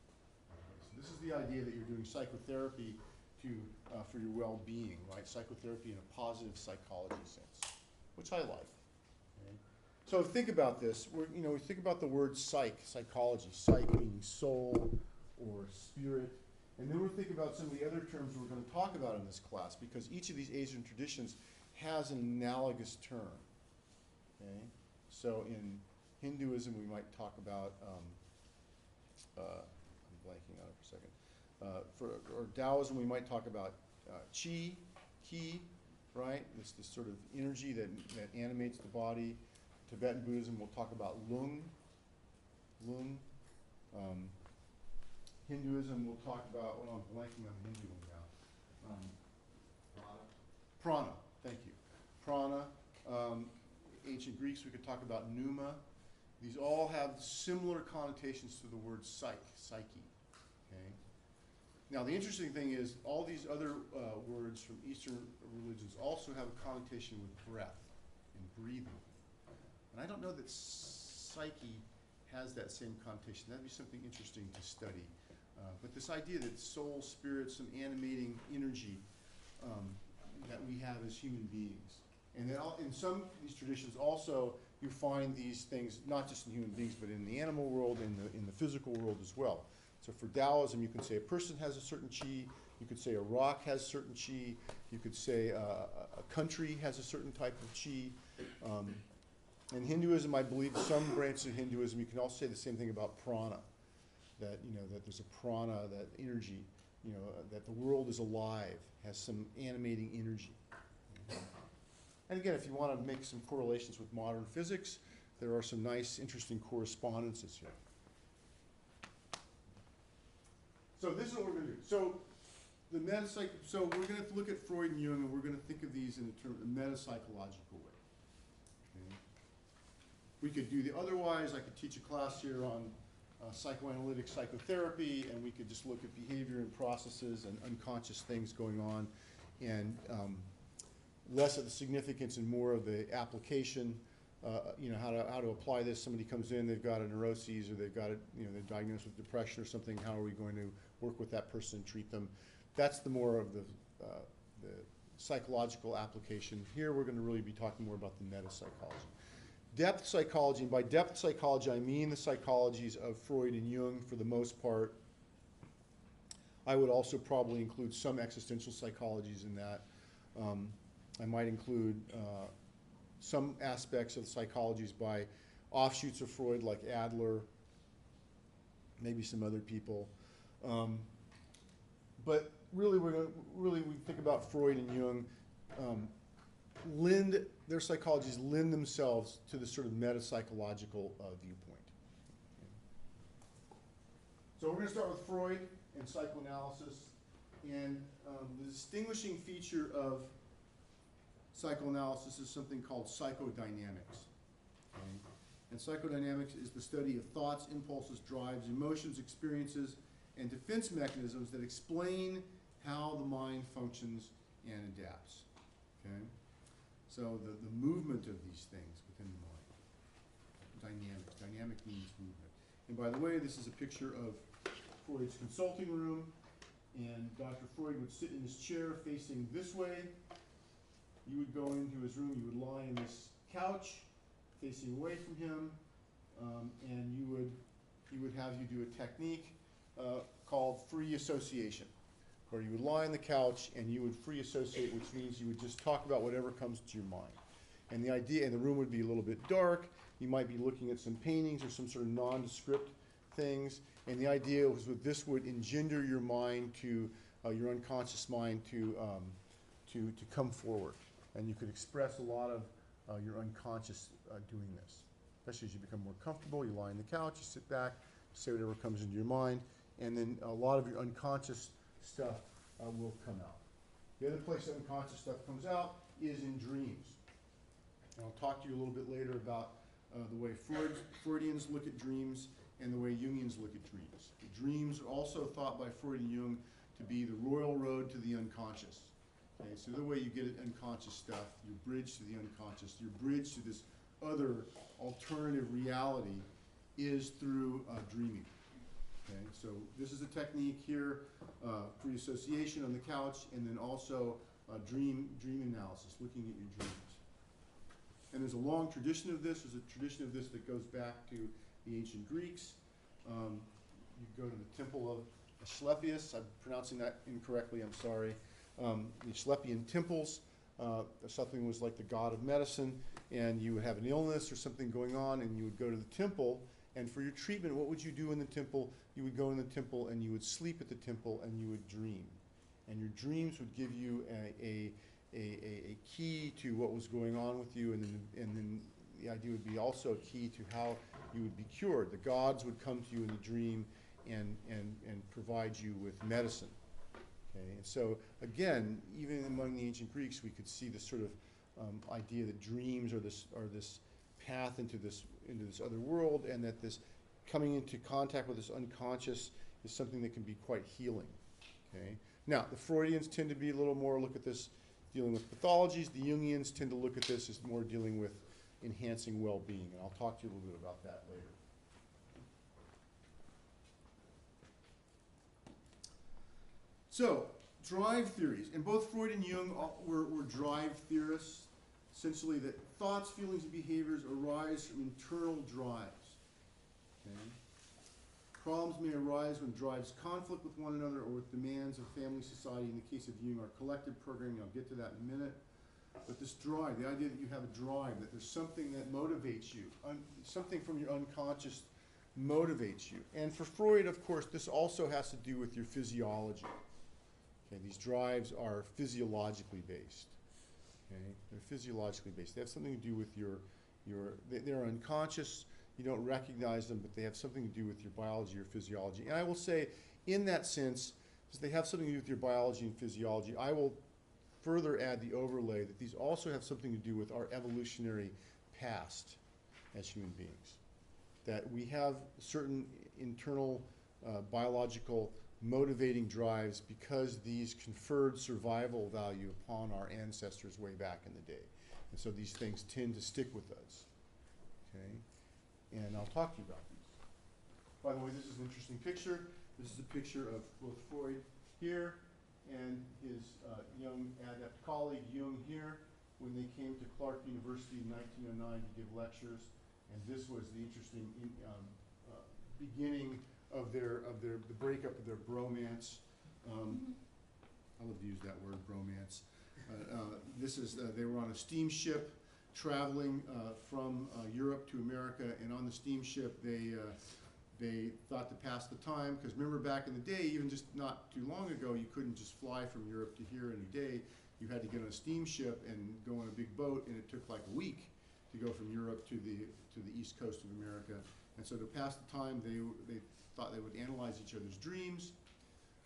Okay, so this is the idea that you're doing psychotherapy for your well-being, right? Psychotherapy in a positive psychology sense, which I like. Okay? So think about this. We think about the word psychology. Psyche meaning soul or spirit. And then we'll think about some of the other terms we're going to talk about in this class, because each of these Asian traditions has an analogous term. Okay? So in Hinduism, we might talk about, I'm blanking on it for a second. Or Taoism, we might talk about qi, right? This sort of energy that animates the body. Tibetan Buddhism, we'll talk about lung. Hinduism, we'll talk about, I'm blanking on the Hindu one now. Prana, thank you. Prana. Ancient Greeks, we could talk about pneuma. These all have similar connotations to the word psyche. Okay? Now, the interesting thing is all these other words from Eastern religions also have a connotation with breath and breathing. And I don't know that psyche has that same connotation. That'd be something interesting to study. But this idea that soul, spirit, some animating energy that we have as human beings. And then in some of these traditions also, you find these things not just in human beings, but in the animal world, in the physical world as well. So for Taoism, you can say a person has a certain qi, You could say a rock has certain chi. You could say a country has a certain type of chi. In Hinduism, I believe some branches of Hinduism, you can also say the same thing about prana, that, you know, that there's a prana, that energy, you know, that the world is alive, has some animating energy. And again, if you want to make some correlations with modern physics, there are some nice, interesting correspondences here. So this is what we're going to do. So so we're going to look at Freud and Jung, and we're going to think of these in a metapsychological way. Okay? We could do the otherwise. I could teach a class here on psychoanalytic psychotherapy, and we could just look at behavior and processes and unconscious things going on, and less of the significance and more of the application. You know, how to apply this. Somebody comes in, they've got a neuroses, or they've got a, you know, they're diagnosed with depression or something. How are we going to work with that person and treat them? That's the more of the psychological application. Here we're going to really be talking more about the metapsychology. Depth psychology, and by depth psychology I mean the psychologies of Freud and Jung for the most part. I would also probably include some existential psychologies in that. I might include some aspects of the psychologies by offshoots of Freud like Adler, maybe some other people. But really, we think about Freud and Jung. Their psychologies lend themselves to the sort of metapsychological viewpoint. So we're going to start with Freud and psychoanalysis. And the distinguishing feature of psychoanalysis is something called psychodynamics. Okay? And psychodynamics is the study of thoughts, impulses, drives, emotions, experiences, and defense mechanisms that explain how the mind functions and adapts. Okay? So the movement of these things within the mind. Dynamic. Dynamic means movement. And by the way, this is a picture of Freud's consulting room. And Dr. Freud would sit in his chair facing this way. You would go into his room, you would lie in this couch facing away from him, and he would have you do a technique called free association, where you would lie on the couch and you would free associate, which means you would just talk about whatever comes to your mind. And the idea, and the room would be a little bit dark, you might be looking at some paintings or some sort of nondescript things, and the idea was that this would engender your mind to, your unconscious mind to come forward. And you could express a lot of your unconscious doing this. Especially as you become more comfortable, you lie on the couch, you sit back, say whatever comes into your mind, and then a lot of your unconscious stuff will come out. The other place that unconscious stuff comes out is in dreams. And I'll talk to you a little bit later about the way Freudians look at dreams and the way Jungians look at dreams. The dreams are also thought by Freud and Jung to be the royal road to the unconscious. Okay, so the way you get at unconscious stuff, your bridge to the unconscious, your bridge to this other alternative reality is through dreaming. Okay, so this is a technique here, free association on the couch, and then also dream analysis, looking at your dreams. And there's a long tradition of this. There's a tradition of this that goes back to the ancient Greeks. You go to the temple of Asclepius. I'm pronouncing that incorrectly, I'm sorry. The Asclepian temples, something was like the god of medicine, and you would have an illness or something going on, and you would go to the temple, and for your treatment, what would you do in the temple? You would go in the temple, and you would sleep at the temple, and you would dream. And your dreams would give you a key to what was going on with you, and then the idea would be also a key to how you would be cured. The gods would come to you in the dream and provide you with medicine. Okay, and so again, even among the ancient Greeks, we could see this sort of idea that dreams are this path into this other world, and that this coming into contact with this unconscious is something that can be quite healing. Okay, now the Freudians tend to be a little more look at this dealing with pathologies. The Jungians tend to look at this as more dealing with enhancing well-being, and I'll talk to you a little bit about that later. So, drive theories, and both Freud and Jung were drive theorists, essentially that thoughts, feelings, and behaviors arise from internal drives. Okay? Problems may arise when drives conflict with one another or with demands of family society. In the case of Jung, our collective programming. I'll get to that in a minute. But this drive, the idea that you have a drive, that there's something that motivates you, something from your unconscious motivates you. And for Freud, of course, this also has to do with your physiology. Okay, these drives are physiologically based. Okay, they're physiologically based. They have something to do with they're unconscious. You don't recognize them, but they have something to do with your biology or physiology. And I will say, in that sense, since they have something to do with your biology and physiology, I will further add the overlay that these also have something to do with our evolutionary past as human beings. That we have certain internal biological motivating drives because these conferred survival value upon our ancestors way back in the day. And so these things tend to stick with us. Okay? And I'll talk to you about these. By the way, this is an interesting picture. This is a picture of both Freud here and his young adept colleague Jung here when they came to Clark University in 1909 to give lectures. And this was the interesting beginning of the breakup of their bromance. I love to use that word, bromance. They were on a steamship traveling from Europe to America, and on the steamship they thought to pass the time, because remember back in the day, even just not too long ago, you couldn't just fly from Europe to here in a day. You had to get on a steamship and go on a big boat, and it took like a week to go from Europe to the east coast of America. And so to pass the time, they thought they would analyze each other's dreams.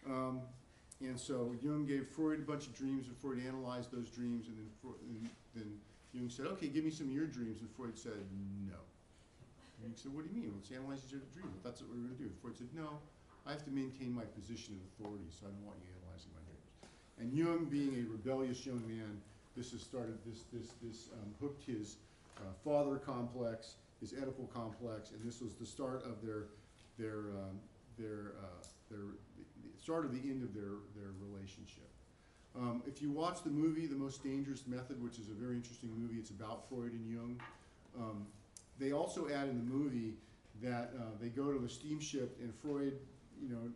And so Jung gave Freud a bunch of dreams, and Freud analyzed those dreams, and then Jung said, okay, give me some of your dreams, and Freud said, no. And Jung said, what do you mean? Let's analyze each other's dreams. Well, that's what we're going to do. Freud said, no, I have to maintain my position of authority, so I don't want you analyzing my dreams. And Jung, being a rebellious young man, this hooked his father complex, his Oedipal complex, and this was the start of the start of the end of their relationship. If you watch the movie, The Most Dangerous Method, which is a very interesting movie, it's about Freud and Jung. They also add in the movie that they go to the steamship, and Freud,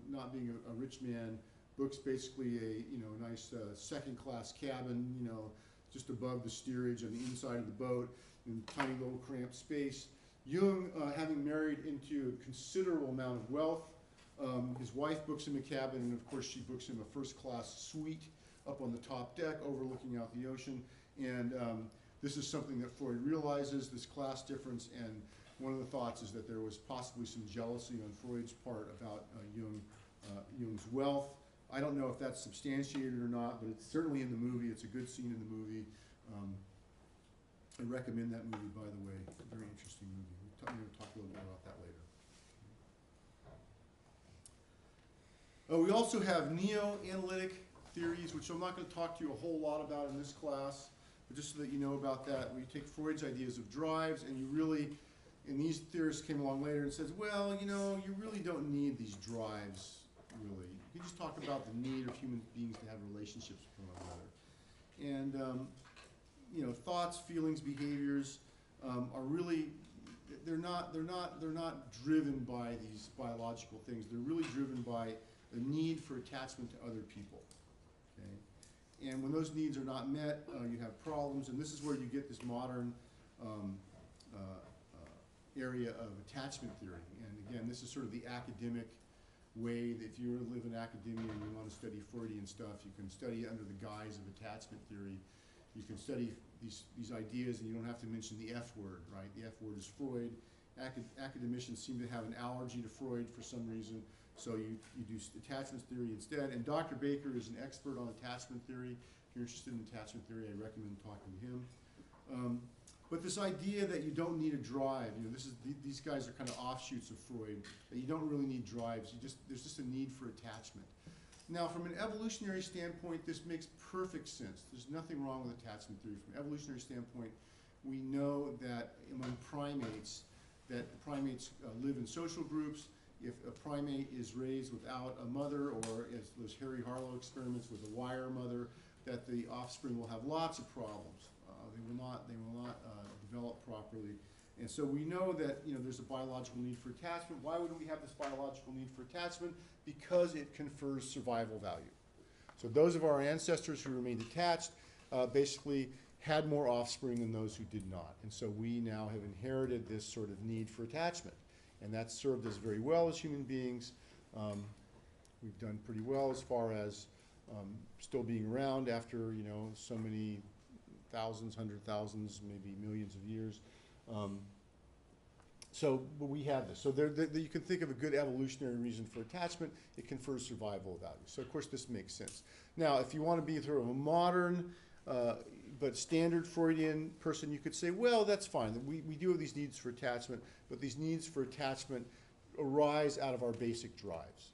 not being a rich man, books basically a nice second-class cabin, just above the steerage on the inside of the boat, in a tiny little cramped space. Jung, having married into a considerable amount of wealth, his wife books him a cabin, and of course she books him a first-class suite up on the top deck overlooking out the ocean. And this is something that Freud realizes, this class difference, and one of the thoughts is that there was possibly some jealousy on Freud's part about Jung's wealth. I don't know if that's substantiated or not, but it's certainly in the movie. It's a good scene in the movie. I recommend that movie, by the way. It's a very interesting movie. We're going to talk a little more about that later. We also have neo-analytic theories, which I'm not going to talk to you a whole lot about in this class, but just so that you know about that, we take Freud's ideas of drives, and you really, and these theorists came along later and says, well, you really don't need these drives, really. You can just talk about the need of human beings to have relationships with one another. And thoughts, feelings, behaviors are really, they're not driven by these biological things. They're really driven by the need for attachment to other people. Okay? And when those needs are not met, you have problems. And this is where you get this modern area of attachment theory. And again, this is sort of the academic way that if you live in academia and you want to study Freudian stuff, you can study it under the guise of attachment theory. You can study these ideas, and you don't have to mention the F word, right? The F word is Freud. Academicians seem to have an allergy to Freud for some reason, so you do attachment theory instead. And Dr. Baker is an expert on attachment theory. If you're interested in attachment theory, I recommend talking to him. But this idea that you don't need a drive, these guys are kind of offshoots of Freud, that you don't really need drives. There's just a need for attachment. Now, from an evolutionary standpoint, this makes perfect sense. There's nothing wrong with attachment theory. From an evolutionary standpoint, we know that among primates, live in social groups. If a primate is raised without a mother, or as those Harry Harlow experiments with a wire mother, that the offspring will have lots of problems. They will not develop properly. And so we know that, you know, there's a biological need for attachment. Why would we have this biological need for attachment? Because it confers survival value. So those of our ancestors who remained attached basically had more offspring than those who did not. And so we now have inherited this sort of need for attachment. And that's served us very well as human beings. We've done pretty well as far as still being around after, you know, so many thousands, hundred thousands, maybe millions of years. But we have this. So you can think of a good evolutionary reason for attachment. It confers survival value. So of course this makes sense. Now, if you want to be sort of a modern but standard Freudian person, you could say, well, that's fine. We do have these needs for attachment, but these needs for attachment arise out of our basic drives.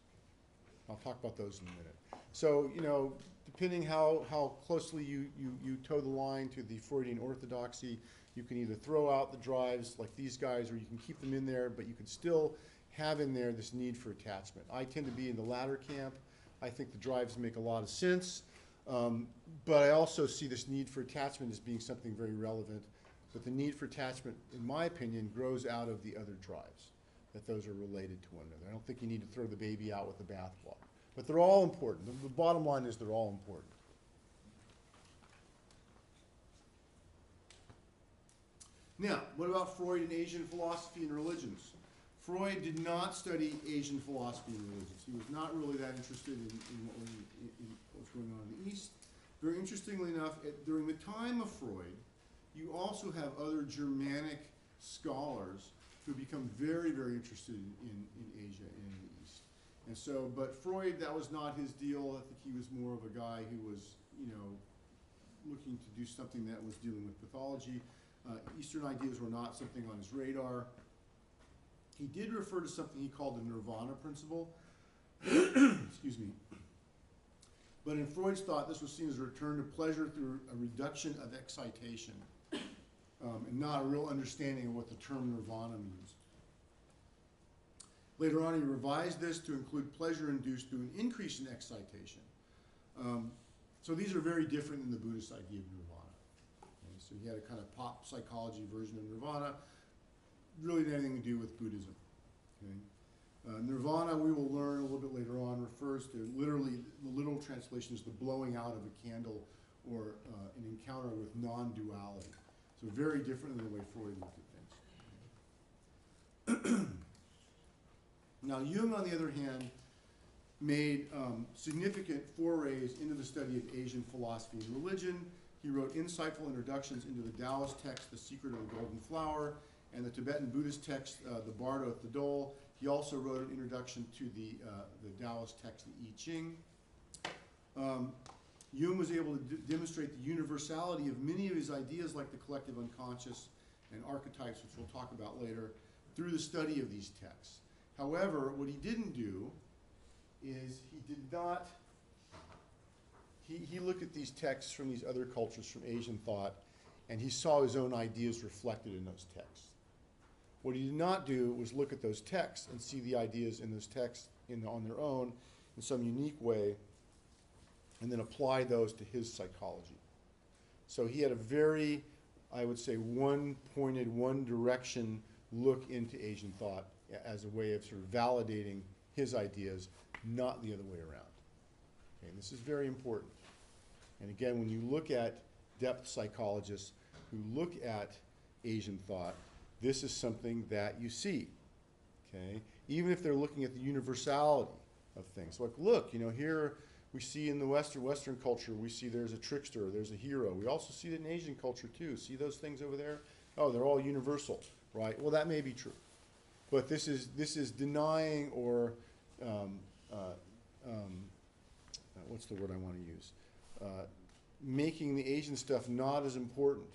I'll talk about those in a minute. So, you know, depending how closely you toe the line to the Freudian orthodoxy, you can either throw out the drives like these guys, or you can keep them in there, but you can still have in there this need for attachment. I tend to be in the latter camp. I think the drives make a lot of sense, but I also see this need for attachment as being something very relevant. But the need for attachment, in my opinion, grows out of the other drives, that those are related to one another. I don't think you need to throw the baby out with the bathwater. But they're all important. The bottom line is they're all important. Now, what about Freud and Asian philosophy and religions? Freud did not study Asian philosophy and religions. He was not really that interested in what's going on in the East. Very interestingly enough, during the time of Freud, you also have other Germanic scholars who become very, very interested in Asia and in the East. And so, but Freud, that was not his deal. I think he was more of a guy who was, you know, looking to do something that was dealing with pathology. Eastern ideas were not something on his radar. He did refer to something he called the nirvana principle. Excuse me. But in Freud's thought, this was seen as a return to pleasure through a reduction of excitation, and not a real understanding of what the term nirvana means. Later on, he revised this to include pleasure induced through an increase in excitation. So these are very different than the Buddhist idea of nirvana. Okay, so he had a kind of pop psychology version of nirvana, really had anything to do with Buddhism. Okay? Nirvana, we will learn a little bit later on, refers to literally, the literal translation is the blowing out of a candle, or an encounter with non-duality. So very different than the way Freud looked at things. Now, Jung, on the other hand, made significant forays into the study of Asian philosophy and religion. He wrote insightful introductions into the Taoist text, The Secret of the Golden Flower, and the Tibetan Buddhist text, the Bardo at the Dole. He also wrote an introduction to the Taoist text, the I Ching. Jung was able to demonstrate the universality of many of his ideas, like the collective unconscious and archetypes, which we'll talk about later, through the study of these texts. However, what he didn't do is he looked at these texts from these other cultures, from Asian thought, and he saw his own ideas reflected in those texts. What he did not do was look at those texts and see the ideas in those texts on their own in some unique way, and then apply those to his psychology. So he had a very, I would say, one-pointed, one-direction look into Asian thought as a way of sort of validating his ideas, not the other way around. Okay, and this is very important. And again, when you look at depth psychologists who look at Asian thought, this is something that you see, okay? Even if they're looking at the universality of things. Like, look, you know, here we see in the Western culture, we see there's a trickster, there's a hero. We also see it in Asian culture too. See those things over there? Oh, they're all universal, right? Well, that may be true. But this is denying, or what's the word I want to use? Making the Asian stuff not as important.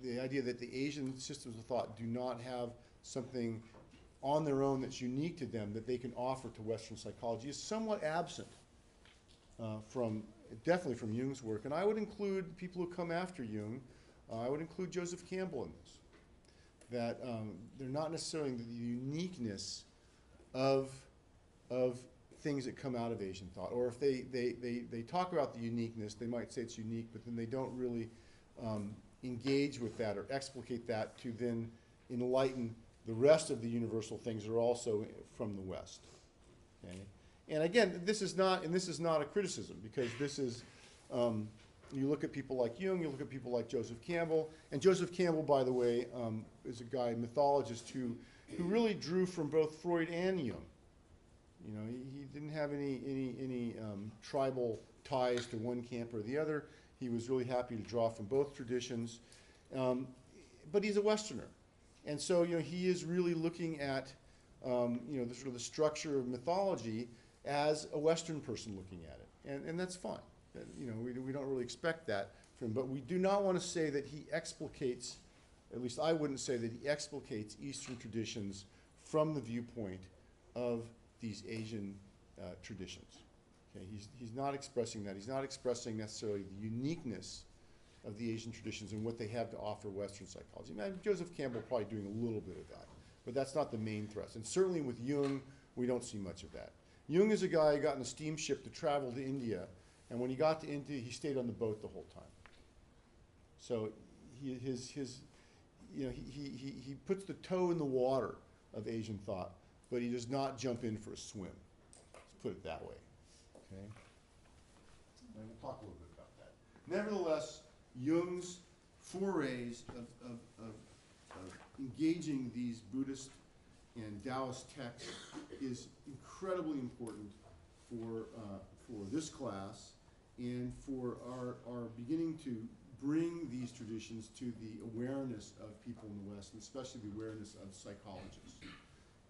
The idea that the Asian systems of thought do not have something on their own that's unique to them that they can offer to Western psychology is somewhat absent definitely from Jung's work. And I would include people who come after Jung. I would include Joseph Campbell in this. That they're not necessarily the uniqueness of things that come out of Asian thought. Or if they talk about the uniqueness, they might say it's unique, but then they don't really engage with that or explicate that to then enlighten the rest of the universal things that are also from the West. Okay? And again, this is not a criticism, because this is, you look at people like Jung, you look at people like Joseph Campbell, and Joseph Campbell, by the way, is a guy, mythologist, who really drew from both Freud and Jung. You know, he didn't have any tribal ties to one camp or the other. He was really happy to draw from both traditions, but he's a Westerner, and so you know he is really looking at you know the sort of the structure of mythology as a Western person looking at it, and that's fine. You know, we don't really expect that from him, but we do not want to say that he explicates. At least I wouldn't say that he explicates Eastern traditions from the viewpoint of these Asian traditions. Okay, he's not expressing that. He's not expressing necessarily the uniqueness of the Asian traditions and what they have to offer Western psychology. Now, Joseph Campbell probably doing a little bit of that, but that's not the main thrust. And certainly with Jung, we don't see much of that. Jung is a guy who got in a steamship to travel to India, and when he got to India, he stayed on the boat the whole time. So he puts the toe in the water of Asian thought, but he does not jump in for a swim. Let's put it that way. Okay? And we'll talk a little bit about that. Nevertheless, Jung's forays of engaging these Buddhist and Taoist texts is incredibly important for this class and for our beginning to bring these traditions to the awareness of people in the West, and especially the awareness of psychologists.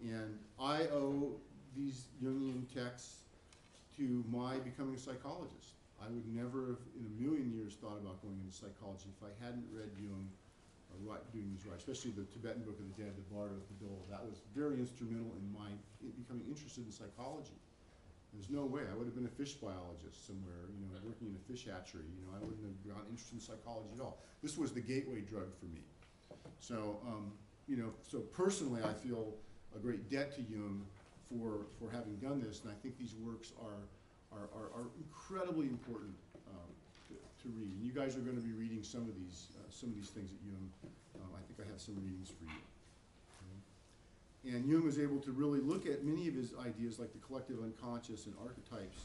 And I owe these Jungian texts to my becoming a psychologist. I would never have in a million years thought about going into psychology if I hadn't read Jung or doing these right, especially the Tibetan Book of the Dead, the Bardo of the Dole. That was very instrumental in my becoming interested in psychology. There's no way. I would have been a fish biologist somewhere, you know, working in a fish hatchery. You know, I wouldn't have gotten interested in psychology at all. This was the gateway drug for me. So, you know, so personally I feel a great debt to Jung for having done this, and I think these works are incredibly important to read. And you guys are going to be reading some of these things at Jung. I think I have some readings for you. Okay. And Jung was able to really look at many of his ideas, like the collective unconscious and archetypes,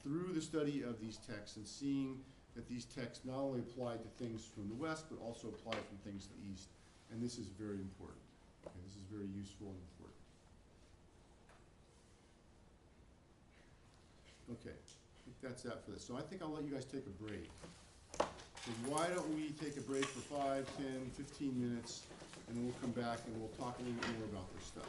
through the study of these texts and seeing that these texts not only applied to things from the West, but also apply from things to the East. And this is very important. Okay, this is very useful and important. Okay, I think that's that for this. So I think I'll let you guys take a break. So why don't we take a break for 5, 10, 15 minutes, and then we'll come back and we'll talk a little bit more about this stuff.